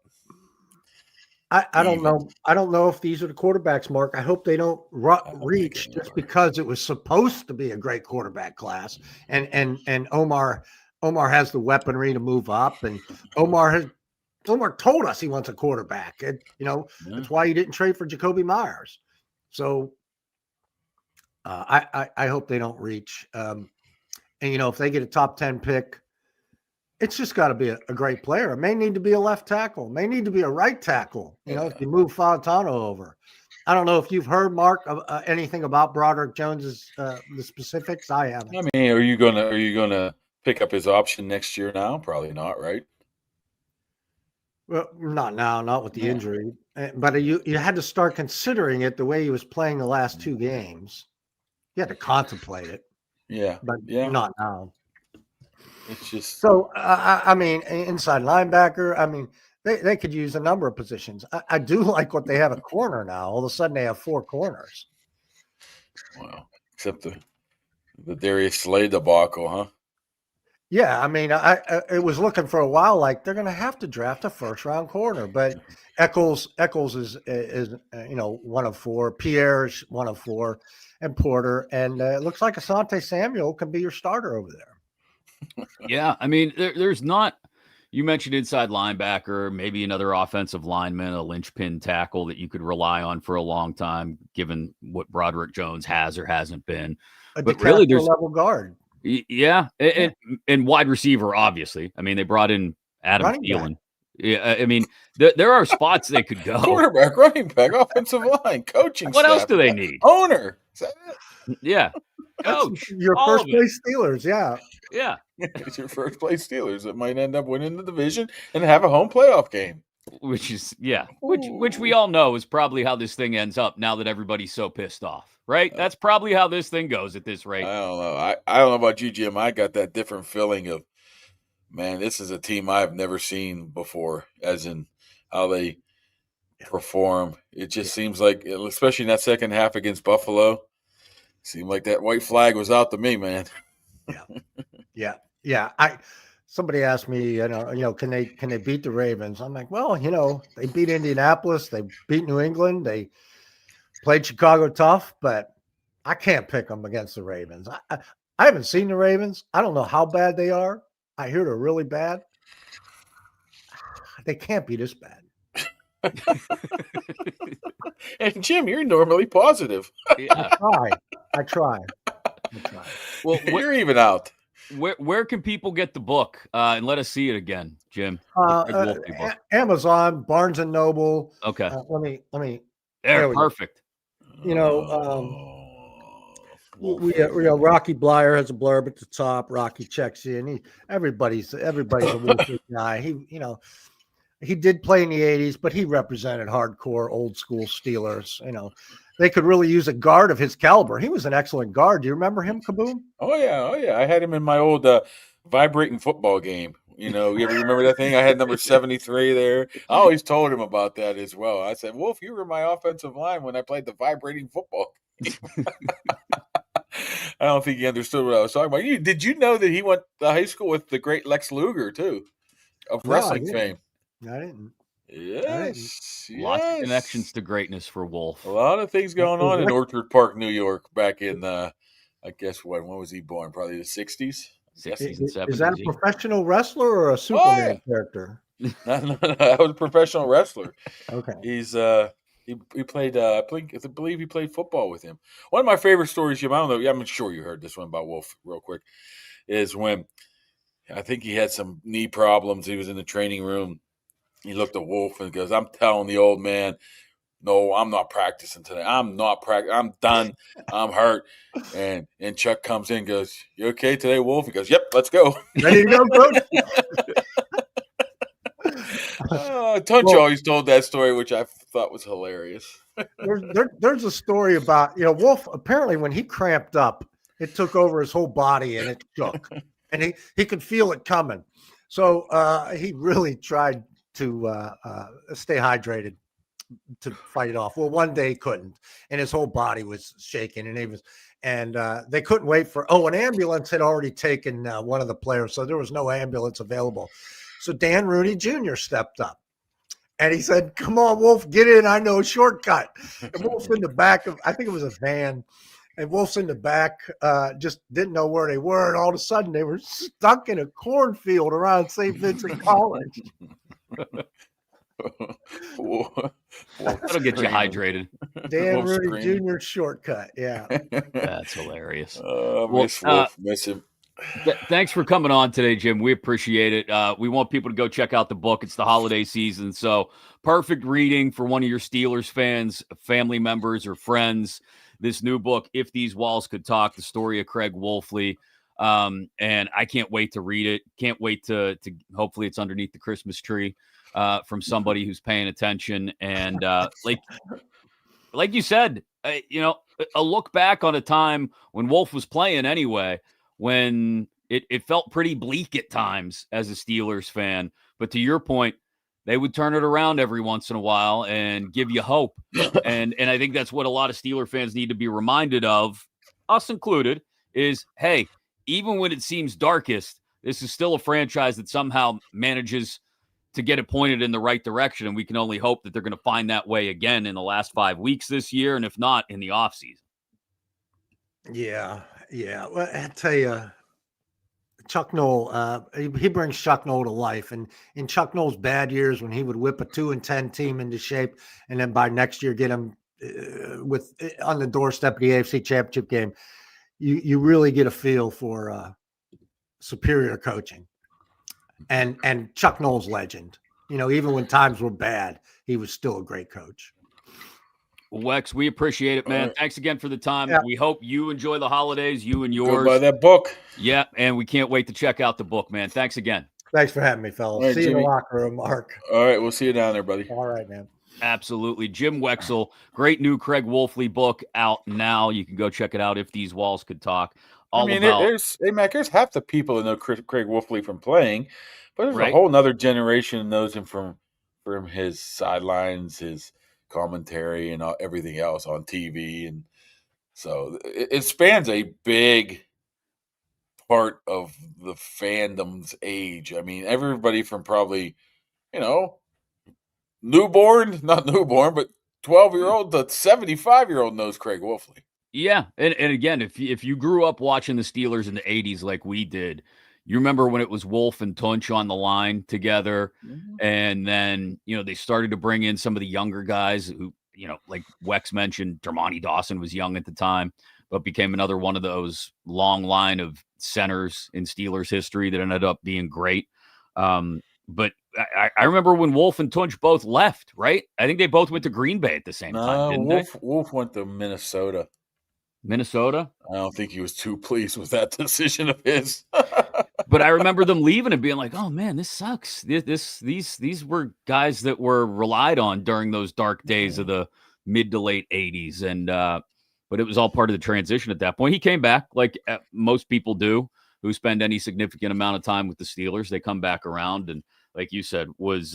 I don't know. I don't know if these are the quarterbacks, Mark. I hope they don't reach just because it was supposed to be a great quarterback class, and Omar has the weaponry to move up, and Omar told us he wants a quarterback. And, that's why he didn't trade for Jacoby Myers. So I hope they don't reach. And if they get a top 10 pick, it's just got to be a great player. It may need to be a left tackle, may need to be a right tackle. If you move Fontano over. I don't know if you've heard, Mark, anything about Broderick Jones's the specifics. I haven't. I mean, are you gonna pick up his option next year? Now, probably not, right? Well, not now, not with the injury. But you had to start considering it the way he was playing the last 2 games. You had to contemplate it. Yeah, but not now. It's just so. I mean, inside linebacker. I mean, they could use a number of positions. I do like what they have at corner now. All of a sudden, they have 4 corners. Wow! Except the Darius Slay debacle, huh? Yeah, I mean, it was looking for a while like they're going to have to draft a first-round corner, but Eccles is 1 of 4, Pierre's 1 of 4, and Porter, and it looks like Asante Samuel can be your starter over there. Yeah, I mean, there's not. You mentioned inside linebacker, maybe another offensive lineman, a linchpin tackle that you could rely on for a long time, given what Broderick Jones has or hasn't been. But really, there's level guard. Yeah, and wide receiver, obviously. I mean, they brought in Adam Thielen. Yeah, I mean, there are spots they could go. Quarterback, running back, offensive line, coaching. What else do they need? Owner. Is that it? Yeah, coach. Your first place Steelers. Yeah. It's your first place Steelers that might end up winning the division and have a home playoff game. Which is which we all know is probably how this thing ends up now that everybody's so pissed off, right? That's probably how this thing goes at this rate. I don't know. I don't know about you, Jim. I got that different feeling of, man, this is a team I've never seen before, as in how they perform. It just seems like, especially in that second half against Buffalo, seemed like that white flag was out to me, man. Yeah. Somebody asked me, can they beat the Ravens? I'm like, well, they beat Indianapolis, they beat New England, they played Chicago tough, but I can't pick them against the Ravens. I haven't seen the Ravens. I don't know how bad they are. I hear they're really bad. They can't be this bad. And Jim, you're normally positive. Yeah. I try. Well, you're even out. Where can people get the book and let us see it again, Jim? Amazon, Barnes and Noble. Okay. Let me. There, perfect. Rocky Blyer has a blurb at the top. Rocky checks in. Everybody's a Wolfie guy. He did play in the 80s, but he represented hardcore old school Steelers. They could really use a guard of his caliber. He was an excellent guard. Do you remember him, Kaboom? Oh yeah. I had him in my old vibrating football game. You ever remember that thing? I had number 73 there. I always told him about that as well. I said, Wolf, you were my offensive line when I played the vibrating football game. I don't think he understood what I was talking about. Did you know that he went to high school with the great Lex Luger, too, of wrestling fame? I didn't. Yes. Lots of connections to greatness for Wolf. A lot of things going on in Orchard Park, New York, back in the I guess when was he born? Probably the 60s? 60s and 70s. Is that a professional wrestler or a Superman character? No, I was a professional wrestler. Okay. He's he played I believe he played football with him. One of my favorite stories, Jim, I don't know, I'm sure you heard this one about Wolf real quick, is when I think he had some knee problems. He was in the training room. He looked at Wolf and goes, "I'm telling the old man, no, I'm not practicing today. I'm not practicing. I'm done. I'm hurt." And Chuck comes in and goes, "You okay today, Wolf?" He goes, "Yep, let's go." Ready to go, coach? Tunch always told that story, which I thought was hilarious. There's a story about, Wolf, apparently when he cramped up, it took over his whole body and it shook. And he could feel it coming. So he really tried to stay hydrated to fight it off. Well, one day he couldn't, and his whole body was shaking, and they couldn't wait an ambulance had already taken one of the players, so there was no ambulance available. So Dan Rooney Jr. stepped up, and he said, "Come on, Wolf, get in. I know a shortcut." And Wolf's in the back of, I think it was a van, and Wolf's in the back, just didn't know where they were, and all of a sudden they were stuck in a cornfield around St. Vincent College. That'll get you hydrated. Dan Rooney Jr. shortcut. Yeah. That's hilarious. Miss him. Thanks for coming on today, Jim. We appreciate it. We want people to go check out the book. It's the holiday season, so perfect reading for one of your Steelers fans, family members, or friends. This new book, If These Walls Could Talk, the story of Craig Wolfley. And I can't wait to read it. Can't wait to hopefully it's underneath the Christmas tree from somebody who's paying attention. And like you said, a look back on a time when Wolf was playing anyway, when it felt pretty bleak at times as a Steelers fan. But to your point, they would turn it around every once in a while and give you hope. And I think that's what a lot of Steeler fans need to be reminded of, us included, is, hey, even when it seems darkest, this is still a franchise that somehow manages to get it pointed in the right direction. And we can only hope that they're going to find that way again in the last 5 weeks this year, and if not, in the offseason. Yeah. Well, I tell you, Chuck Noll, he brings Chuck Noll to life. And in Chuck Noll's bad years, when he would whip a 2-10 team into shape, and then by next year get him on the doorstep of the AFC Championship game, you really get a feel for superior coaching. And Chuck Noll's legend. Even when times were bad, he was still a great coach. Wex, we appreciate it, man. Thanks again for the time. Yeah. We hope you enjoy the holidays, you and yours. Go buy that book. Yeah, and we can't wait to check out the book, man. Thanks again. Thanks for having me, fellas. Right, see Jimmy. you in the locker room, Mark. All right, we'll see you down there, buddy. All right, man. Absolutely. Jim Wexell, great new Craig Wolfley book out now. You can go check it out, If These Walls Could Talk. There's half the people that know Craig Wolfley from playing, but there's a whole nother generation that knows him from his sidelines, his commentary, and everything else on TV. And so it spans a big part of the fandom's age. I mean, everybody from probably, not newborn, but 12-year-old to 75-year-old knows Craig Wolfley. Yeah. And again, if you grew up watching the Steelers in the 80s like we did, you remember when it was Wolf and Tunch on the line together. Mm-hmm. And then, they started to bring in some of the younger guys who, like Wex mentioned, Dermontti Dawson was young at the time, but became another one of those long line of centers in Steelers history that ended up being great. But I remember when Wolf and Tunch both left, right? I think they both went to Green Bay at the same time, didn't they? Wolf went to Minnesota. Minnesota? I don't think he was too pleased with that decision of his. But I remember them leaving and being like, "Oh man, this sucks." These were guys that were relied on during those dark days of the mid to late 80s, and but it was all part of the transition at that point. He came back like most people do who spend any significant amount of time with the Steelers. They come back around, and like you said, was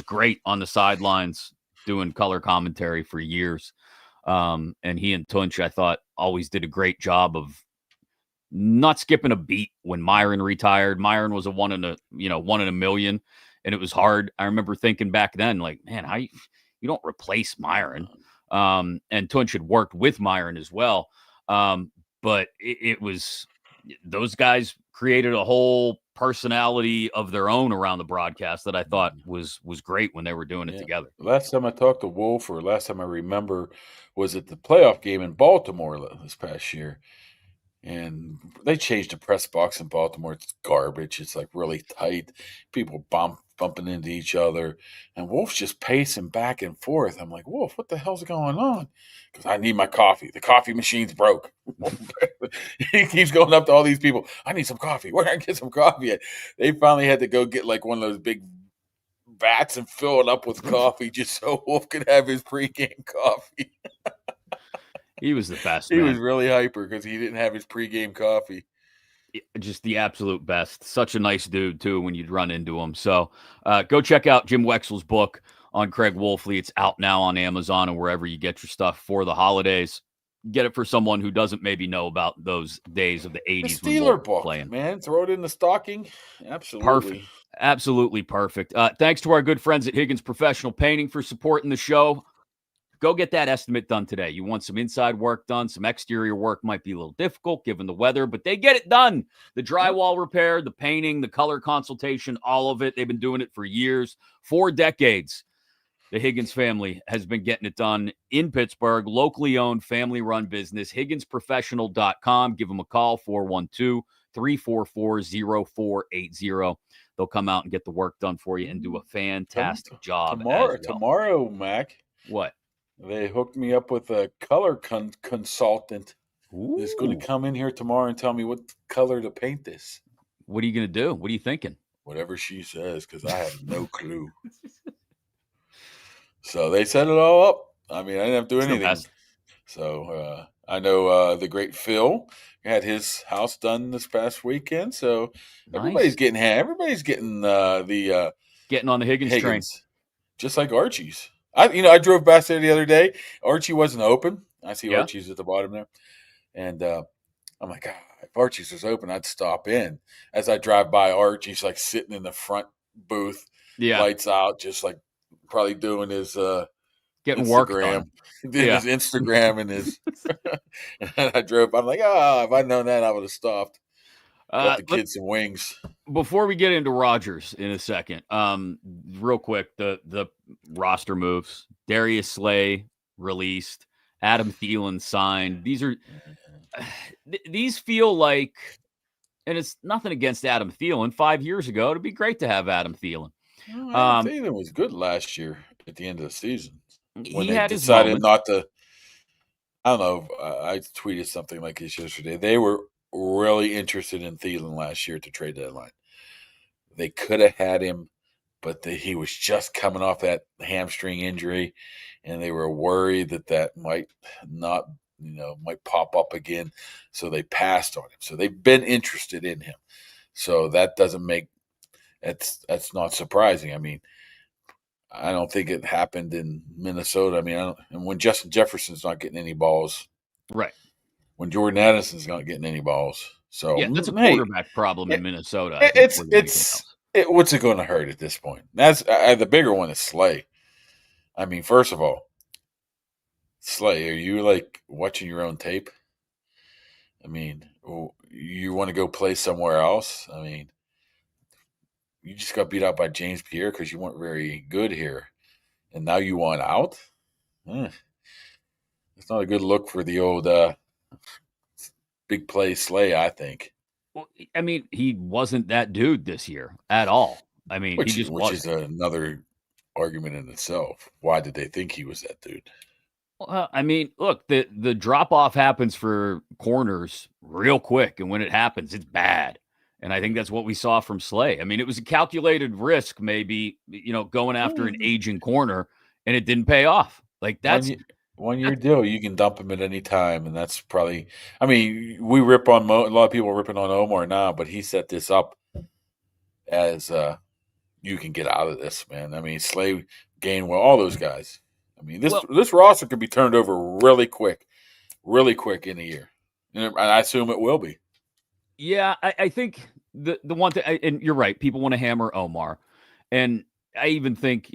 great on the sidelines doing color commentary for years. And he and Tunch, I thought, always did a great job of not skipping a beat when Myron retired. Myron was a one in a million, and it was hard. I remember thinking back then, like, man, how you don't replace Myron. And Tunch had worked with Myron as well. but it was those guys created a whole personality of their own around the broadcast that I thought was great when they were doing it together. Last time I talked to Wolf, or last time I remember, was at the playoff game in Baltimore this past year. And they changed the press box in Baltimore. It's garbage. It's like really tight. People bumping into each other. And Wolf's just pacing back and forth. I'm like, Wolf, what the hell's going on? Because I need my coffee. The coffee machine's broke. He keeps going up to all these people. I need some coffee. Where can I get some coffee at? They finally had to go get like one of those big vats and fill it up with coffee just so Wolf could have his pregame coffee. He was the best. He was really hyper because he didn't have his pregame coffee. Just the absolute best. Such a nice dude, too, when you'd run into him. So go check out Jim Wexell's book on Craig Wolfley. It's out now on Amazon and wherever you get your stuff for the holidays. Get it for someone who doesn't maybe know about those days of the 80s. The Steeler book, man. Throw it in the stocking. Absolutely. Perfect. Absolutely perfect. Thanks to our good friends at Higgins Professional Painting for supporting the show. Go get that estimate done today. You want some inside work done, some exterior work might be a little difficult given the weather, but they get it done. The drywall repair, the painting, the color consultation, all of it. They've been doing it for years, 4 decades. The Higgins family has been getting it done in Pittsburgh, locally owned, family-run business, higginsprofessional.com. Give them a call, 412-344-0480. They'll come out and get the work done for you and do a fantastic job. Tomorrow, Mac. What? They hooked me up with a color consultant. Who's going to come in here tomorrow and tell me what color to paint this. What are you going to do? What are you thinking? Whatever she says, because I have no clue. So they set it all up. I mean, I didn't have to do anything. So I know the great Phil had his house done this past weekend. So everybody's getting getting on the Higgins train, just like Archie's. I drove past there the other day. Archie wasn't open. I see Archie's at the bottom there. And I'm like, if Archie's was open, I'd stop in. As I drive by, Archie's like sitting in the front booth, lights out, just like probably doing his getting Instagram. Work done. His Instagram and his and I drove. I'm like, if I'd known that, I would have stopped. Got the kids some wings. Before we get into Rodgers in a second, real quick, the roster moves. Darius Slay released, Adam Thielen signed. These feel like, and it's nothing against Adam Thielen. 5 years ago, it'd be great to have Adam Thielen. Thielen was good last year at the end of the season when he they decided not to. I don't know. I tweeted something like this yesterday. They were really interested in Thielen last year at the trade deadline. They could have had him, but he was just coming off that hamstring injury, and they were worried that might not, might pop up again. So they passed on him. So they've been interested in him. So that doesn't make that's not surprising. I mean, I don't think it happened in Minnesota. I mean, and when Justin Jefferson's not getting any balls, right? When Jordan Addison's not getting any balls, so that's a quarterback problem in Minnesota. What's it going to hurt at this point? That's the bigger one is Slay. I mean, first of all, Slay, are you like watching your own tape? I mean, you want to go play somewhere else? I mean, you just got beat out by James Pierre because you weren't very good here, and now you want out? It's not a good look for the old big play Slay, I think. Well, I mean, he wasn't that dude this year at all. I mean, which is another argument in itself. Why did they think he was that dude? Well, I mean, look, the drop off happens for corners real quick, and when it happens, it's bad. And I think that's what we saw from Slay. I mean, it was a calculated risk, maybe, going after an aging corner, and it didn't pay off. Like that's. 1 year deal, you can dump him at any time, and that's probably. I mean, we rip on a lot of people are ripping on Omar now, but he set this up as you can get out of this, man. I mean, Slay, Gainwell, all those guys. I mean, this roster could be turned over really quick in a year, and I assume it will be. Yeah, I think the one thing, and you're right, people want to hammer Omar, and I even think,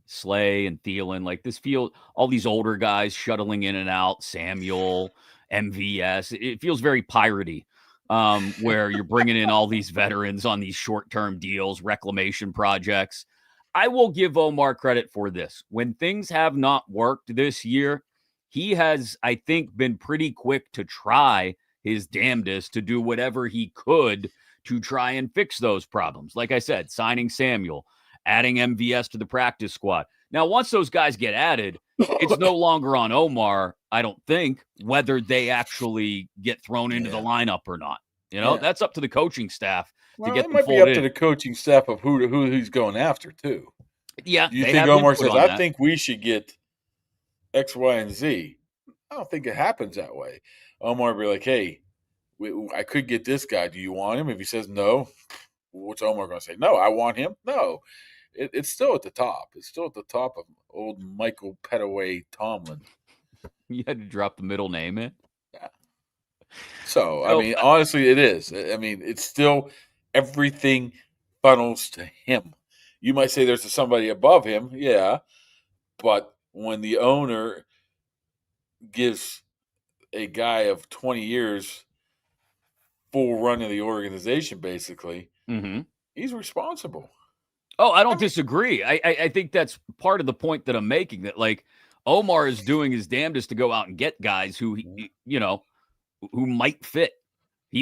Slay and Thielen, like this field, all these older guys shuttling in and out, Samuel, MVS. It feels very piratey, where you're bringing in all these veterans on these short-term deals, reclamation projects. I will give Omar credit for this. When things have not worked this year, he has, I think, been pretty quick to try his damnedest to do whatever he could to try and fix those problems. Like I said, signing Samuel, adding MVS to the practice squad. Now, once those guys get added, it's no longer on Omar, I don't think, whether they actually get thrown into the lineup or not. That's up to the coaching staff to get them might be folded up to the coaching staff of who he's going after, too. Yeah. You think Omar says, I think we should get X, Y, and Z? I don't think it happens that way. Omar will be like, hey, I could get this guy. Do you want him? If he says no, what's Omar going to say? No, I want him. No, it's still at the top. It's still at the top of old Michael Tomlin. You had to drop the middle name in? Yeah. So, I mean, honestly, it is. I mean, it's still everything funnels to him. You might say there's somebody above him. Yeah. But when the owner gives a guy of 20 years full run of the organization, basically, he's responsible. Oh, I don't disagree. I think that's part of the point that I'm making, that like Omar is doing his damnedest to go out and get guys who who might fit,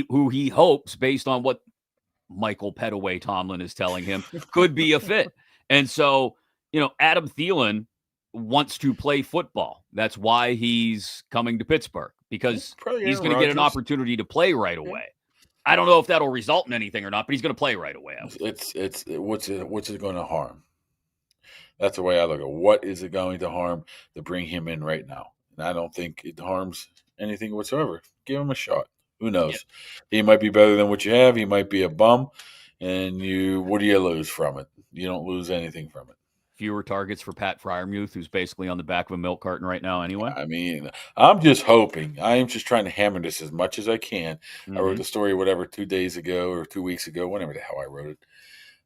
who he hopes, based on what Michael Tomlin is telling him, could be a fit. And so, Adam Thielen wants to play football. That's why he's coming to Pittsburgh, because he's going to get an opportunity to play right away. I don't know if that'll result in anything or not, but he's going to play right away. What's it going to harm? That's the way I look at it. What is it going to harm to bring him in right now? And I don't think it harms anything whatsoever. Give him a shot. Who knows? Yeah. He might be better than what you have. He might be a bum. And what do you lose from it? You don't lose anything from it. Fewer targets for Pat Freiermuth, who's basically on the back of a milk carton right now anyway. I mean, I'm just hoping. I am just trying to hammer this as much as I can. I wrote the story, 2 days ago or 2 weeks ago, whenever the hell I wrote it,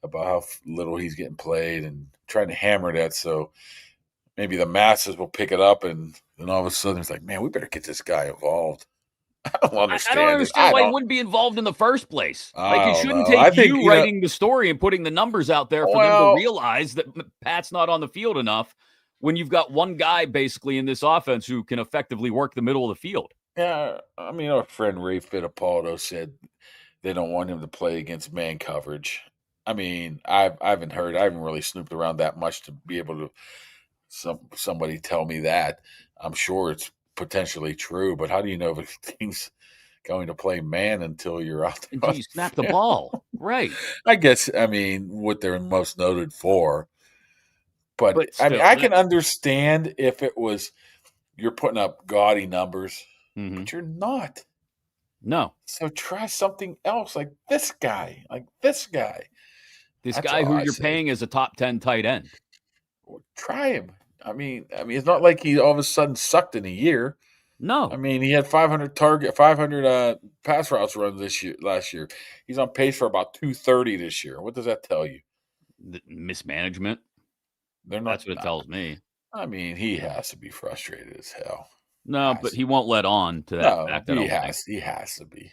about how little he's getting played, and trying to hammer that so maybe the masses will pick it up, and then all of a sudden it's like, man, we better get this guy involved. I don't understand why he wouldn't be involved in the first place. Like, it shouldn't take you writing the story and putting the numbers out there for them to realize that Pat's not on the field enough, when you've got one guy basically in this offense who can effectively work the middle of the field. Yeah, I mean, our friend Ray Fittipaldo said they don't want him to play against man coverage. I mean, I haven't really snooped around that much to be able to somebody tell me that. I'm sure it's potentially true, but how do you know if a team's going to play man until you're out there? Until you snap the ball. Right. I guess, I mean, what they're most noted for. But still, I mean, I can understand if it was you're putting up gaudy numbers, but you're not. No. So try something else, like this guy. This guy who you're paying as a top 10 tight end. Try him. I mean, it's not like he all of a sudden sucked in a year. No. I mean, he had 500 pass routes run last year. He's on pace for about 230 this year. What does that tell you? The mismanagement. That's what it tells me. I mean, he has to be frustrated as hell. No, but he won't let on to that fact. He has to be.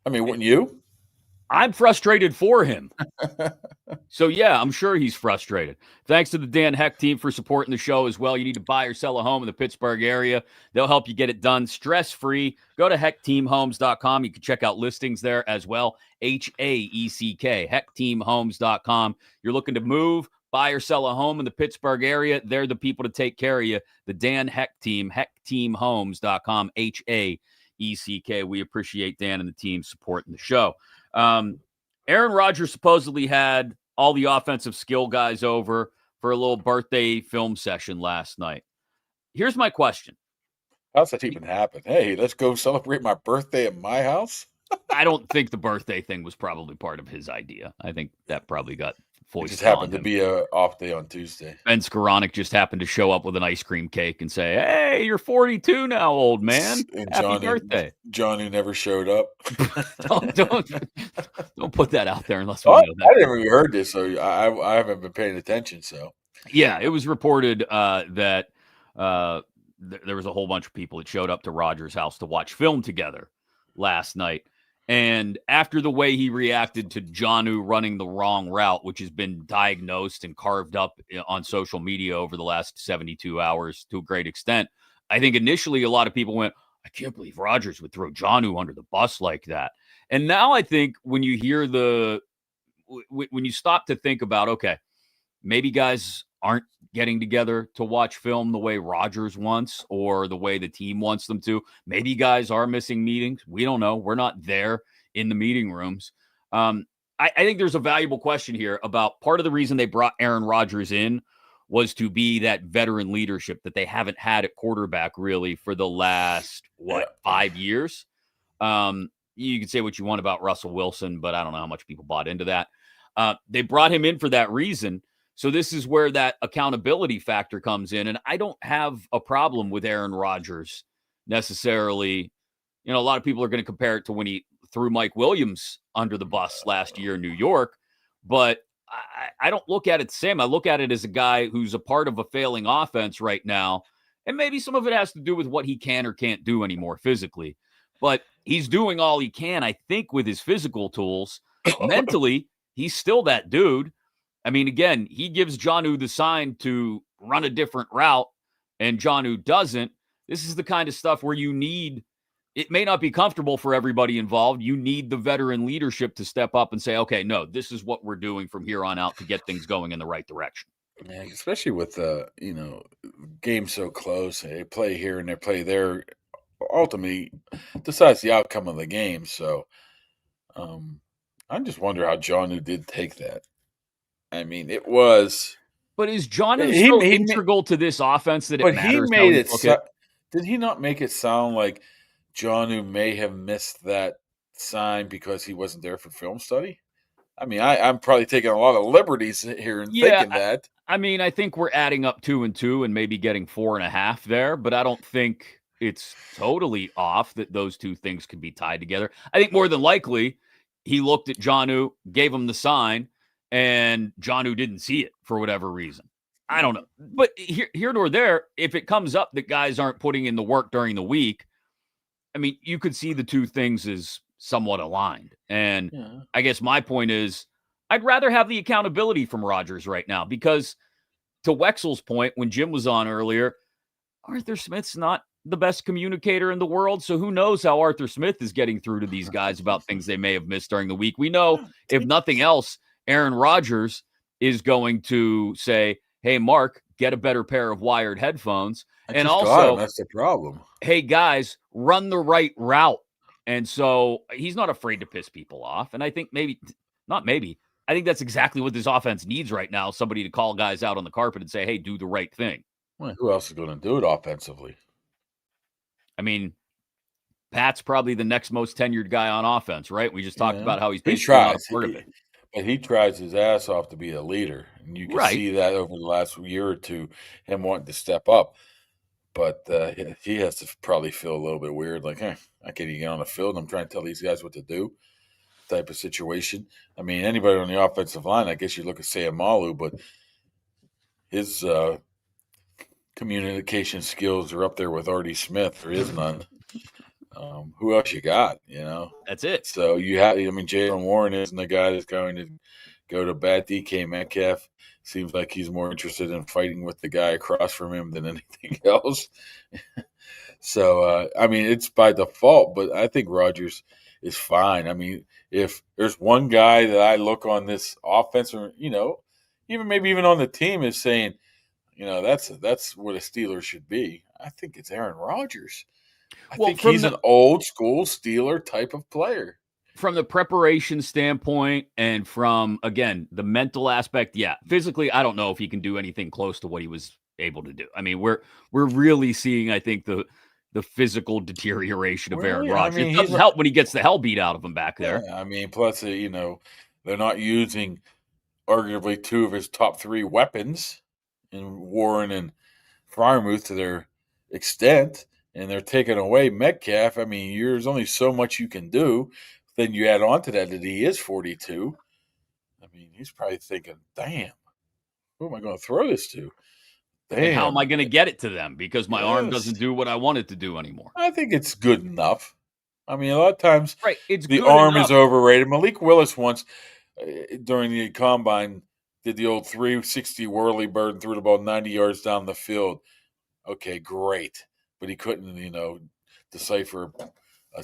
I mean, wouldn't you? I'm frustrated for him. So, yeah, I'm sure he's frustrated. Thanks to the Dan Heck team for supporting the show as well. You need to buy or sell a home in the Pittsburgh area. They'll help you get it done stress-free. Go to heckteamhomes.com. You can check out listings there as well. HAECK, heckteamhomes.com. You're looking to move, buy or sell a home in the Pittsburgh area. They're the people to take care of you. The Dan Heck team, heckteamhomes.com, HAECK. We appreciate Dan and the team supporting the show. Aaron Rodgers supposedly had all the offensive skill guys over for a little birthday film session last night. Here's my question. How's that even happen? Hey, let's go celebrate my birthday at my house? I don't think the birthday thing was probably part of his idea. I think that probably got It just foisted on happened to him. be a off day on Tuesday. Ben Skoranek just happened to show up with an ice cream cake and say, "Hey, you're 42 now, old man. And Happy birthday." John, who never showed up. don't put that out there unless we Oh, know that. I never even heard this, so I haven't been paying attention. So yeah, it was reported that there was a whole bunch of people that showed up to Rodgers' house to watch film together last night. And after the way he reacted to Jonnu running the wrong route, which has been diagnosed and carved up on social media over the last 72 hours to a great extent, I think initially a lot of people went, I can't believe Rodgers would throw Jonnu under the bus like that. And now I think when you hear when you stop to think about, okay, maybe guys aren't getting together to watch film the way Rodgers wants or the way the team wants them to. Maybe guys are missing meetings. We don't know. We're not there in the meeting rooms. I think there's a valuable question here about part of the reason they brought Aaron Rodgers in was to be that veteran leadership that they haven't had at quarterback really for the last, 5 years? You can say what you want about Russell Wilson, but I don't know how much people bought into that. They brought him in for that reason. So this is where that accountability factor comes in. And I don't have a problem with Aaron Rodgers necessarily. You know, a lot of people are going to compare it to when he threw Mike Williams under the bus last year in New York. But I don't look at it the same. I look at it as a guy who's a part of a failing offense right now. And maybe some of it has to do with what he can or can't do anymore physically. But he's doing all he can, I think, with his physical tools. Mentally, he's still that dude. I mean, again, he gives Jonnu the sign to run a different route, and Jonnu doesn't. This is the kind of stuff where you need – it may not be comfortable for everybody involved. You need the veteran leadership to step up and say, okay, no, this is what we're doing from here on out to get things going in the right direction. Yeah, especially with, games so close. They play here and they play there. Ultimately, decides the outcome of the game. So I just wonder how Jonnu did take that. I mean, it was. But is Jonnu so integral to this offense that it matters? But he made it. Did he not make it sound like Jonnu may have missed that sign because he wasn't there for film study? I mean, I'm probably taking a lot of liberties here and thinking that. I mean, I think we're adding up 2 and 2 and maybe getting 4.5 there, but I don't think it's totally off that those two things could be tied together. I think more than likely he looked at Jonnu, gave him the sign, and Jonnu didn't see it for whatever reason. I don't know. But here nor there, if it comes up that guys aren't putting in the work during the week, I mean, you could see the two things as somewhat aligned. And I guess my point is I'd rather have the accountability from Rodgers right now because to Wexell's point, when Jim was on earlier, Arthur Smith's not the best communicator in the world. So who knows how Arthur Smith is getting through to these guys about things they may have missed during the week. We know, if nothing else, Aaron Rodgers is going to say, hey, Mark, get a better pair of wired headphones. And also, that's the problem. Hey, guys, run the right route. And so he's not afraid to piss people off. And I think I think that's exactly what this offense needs right now. Somebody to call guys out on the carpet and say, hey, do the right thing. Well, who else is going to do it offensively? I mean, Pat's probably the next most tenured guy on offense, right? We just talked about how he's basically not a part of it. But he tries his ass off to be a leader. And you can see that over the last year or two, him wanting to step up. But he has to probably feel a little bit weird, like, I can't even get on the field. And I'm trying to tell these guys what to do type of situation. I mean, anybody on the offensive line, I guess you look at Sayamalu, but his communication skills are up there with Artie Smith. There is none. Who else you got, That's it. So you have, Jaylen Warren isn't the guy that's going to go to bat. DK Metcalf seems like he's more interested in fighting with the guy across from him than anything else. So, it's by default, but I think Rodgers is fine. I mean, if there's one guy that I look on this offense or, even on the team is saying, that's what a Steeler should be, I think it's Aaron Rodgers. I think he's an old school Steeler type of player. From the preparation standpoint and from, again, the mental aspect, physically, I don't know if he can do anything close to what he was able to do. I mean, we're really seeing, I think, the physical deterioration of Aaron Rodgers. It doesn't help when he gets the hell beat out of him back there. Yeah, plus, they're not using arguably two of his top three weapons in Warren and Freiermuth to their extent, and they're taking away Metcalf. I mean, there's only so much you can do. Then you add on to that he is 42. I mean, he's probably thinking, damn, who am I going to throw this to? Damn. And how am I going to get it to them? Because my arm doesn't do what I want it to do anymore. I think it's good enough. I mean, a lot of times the arm is overrated. Malik Willis once, during the combine, did the old 360 whirly bird and threw the ball 90 yards down the field. Okay, great. But he couldn't, decipher a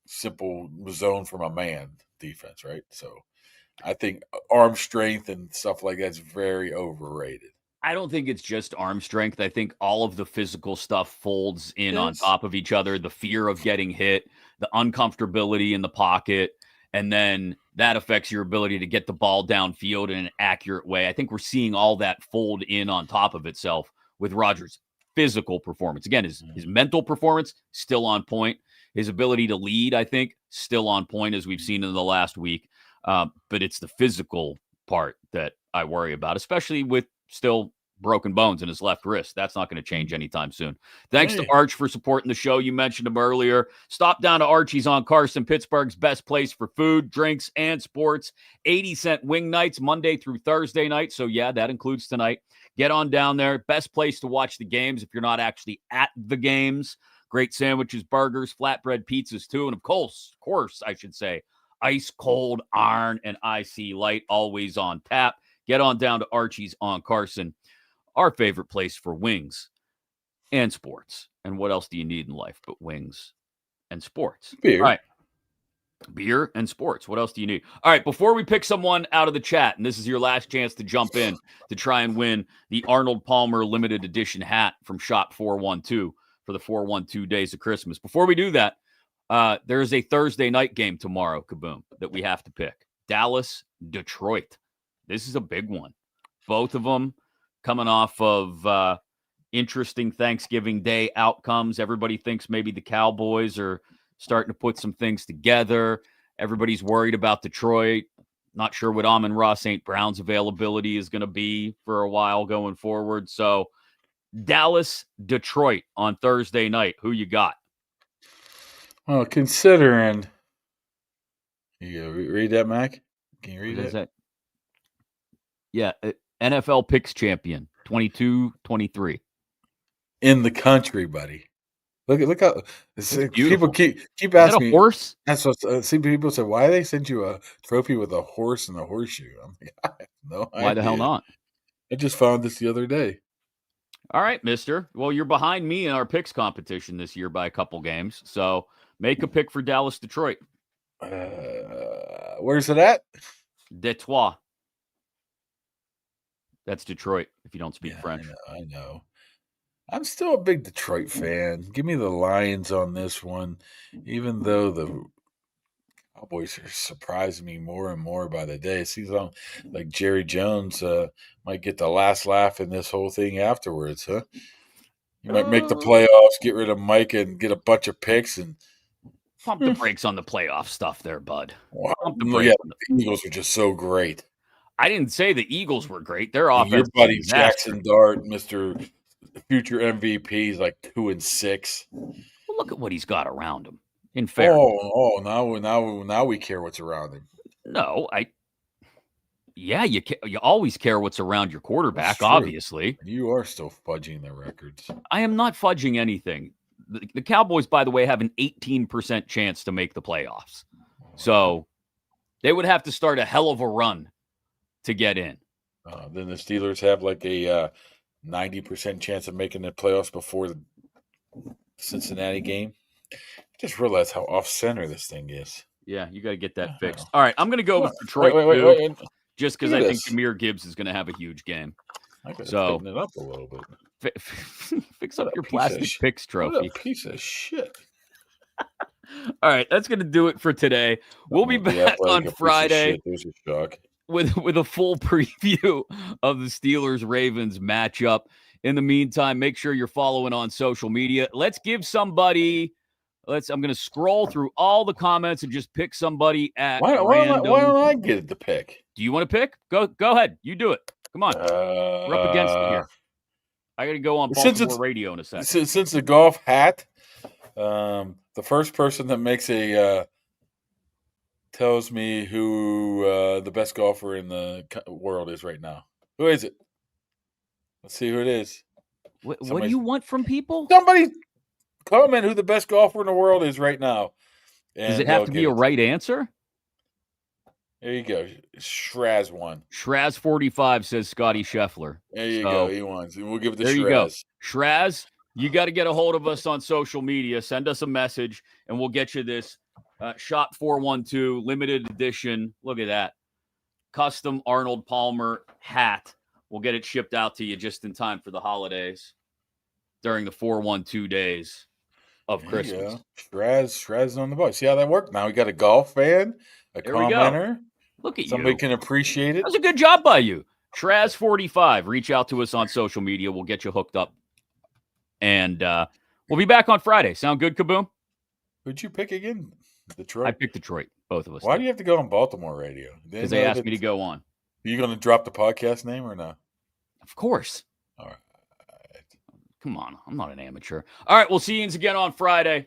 simple zone from a man defense, right? So I think arm strength and stuff like that's very overrated. I don't think it's just arm strength. I think all of the physical stuff folds in on top of each other. The fear of getting hit, the uncomfortability in the pocket, and then that affects your ability to get the ball downfield in an accurate way. I think we're seeing all that fold in on top of itself with Rodgers' physical performance. Again, his mental performance, still on point. His ability to lead, I think, still on point, as we've seen in the last week. But it's the physical part that I worry about, especially with still broken bones in his left wrist. That's not going to change anytime soon. Thanks to Arch for supporting the show. You mentioned him earlier. Stop down to Archie's on Carson, Pittsburgh's best place for food, drinks, and sports. 80-cent wing nights, Monday through Thursday night. So, yeah, that includes tonight. Get on down there. Best place to watch the games if you're not actually at the games. Great sandwiches, burgers, flatbread pizzas, too. And, of course, I should say, ice cold iron and IC light, always on tap. Get on down to Archie's on Carson, our favorite place for wings and sports. And what else do you need in life but wings and sports? Beer. All right. Beer and sports. What else do you need? All right, before we pick someone out of the chat, and this is your last chance to jump in to try and win the Arnold Palmer limited edition hat from Shop 412 for the 412 days of Christmas. Before we do that, there is a Thursday night game tomorrow, Kaboom, that we have to pick. Dallas, Detroit. This is a big one. Both of them coming off of interesting Thanksgiving Day outcomes. Everybody thinks maybe the Cowboys are starting to put some things together. Everybody's worried about Detroit. Not sure what Amon-Ra St. Brown's availability is going to be for a while going forward. So Dallas, Detroit on Thursday night. Who you got? Well, considering you read that, Mac? Can you read it? Yeah, NFL picks champion 22-23 in the country, buddy. Look how people keep asking me. Horse? That's what see people say. Why they send you a trophy with a horse and a horseshoe? I'm like, I have no idea. Why the hell not? I just found this the other day. All right, mister. Well, you're behind me in our picks competition this year by a couple games. So make a pick for Dallas, Detroit. Where's it at? Detroit. That's Detroit, if you don't speak French. I know. I'm still a big Detroit fan. Give me the Lions on this one, even though the Cowboys are surprising me more and more by the day. It seems like Jerry Jones might get the last laugh in this whole thing afterwards, huh? You might make the playoffs, get rid of Mike, and get a bunch of picks and pump the brakes on the playoff stuff there, bud. Wow. The Eagles are just so great. I didn't say the Eagles were great. Their offense. Your buddy Jackson Dart, Mr. Future MVP, is like 2-6. Well, look at what he's got around him. In fairness. Now we care what's around him. No, you always care what's around your quarterback. Obviously, you are still fudging the records. I am not fudging anything. The Cowboys, by the way, have an 18% chance to make the playoffs. So they would have to start a hell of a run to get in. Then the Steelers have like a 90% chance of making the playoffs before the Cincinnati game. I just realized how off-center this thing is. Yeah, you got to get that fixed. All right, I'm going to go with Detroit wait. Just because I think Jahmyr Gibbs is going to have a huge game. So tighten it up a little bit. Fix up your plastic picks trophy. What a piece of shit. All right, that's going to do it for today. We'll be back on Friday with a full preview of the Steelers-Ravens matchup. In the meantime, make sure you're following on social media. Let's give somebody – I'm going to scroll through all the comments and just pick somebody at random. Why don't I get the pick? Do you want to pick? Go ahead. You do it. Come on. We're up against it here. I got to go on Baltimore radio in a second. Since the golf hat, the first person that makes tells me who the best golfer in the world is right now. Who is it? Let's see who it is. What do you want from people? Somebody comment who the best golfer in the world is right now. Does it have to be a right answer? There you go. Shraz won. Shraz 45 says Scotty Scheffler. There you go. He won. We'll give it to Shraz. There you go. Shraz, you got to get a hold of us on social media. Send us a message, and we'll get you this Shot 412 limited edition. Look at that. Custom Arnold Palmer hat. We'll get it shipped out to you just in time for the holidays during the 412 days of Christmas. Shraz on the boat. See how that worked? Now we got a golf fan, a commenter. Look at Somebody can appreciate it. That was a good job by you. Shraz 45. Reach out to us on social media. We'll get you hooked up. And we'll be back on Friday. Sound good, Kaboom? Who'd you pick again? Detroit. I picked Detroit. Both of us. Why do you have to go on Baltimore radio? Because they asked me to go on. Are you going to drop the podcast name or no? Of course. All right. Come on. I'm not an amateur. All right. We'll see you again on Friday.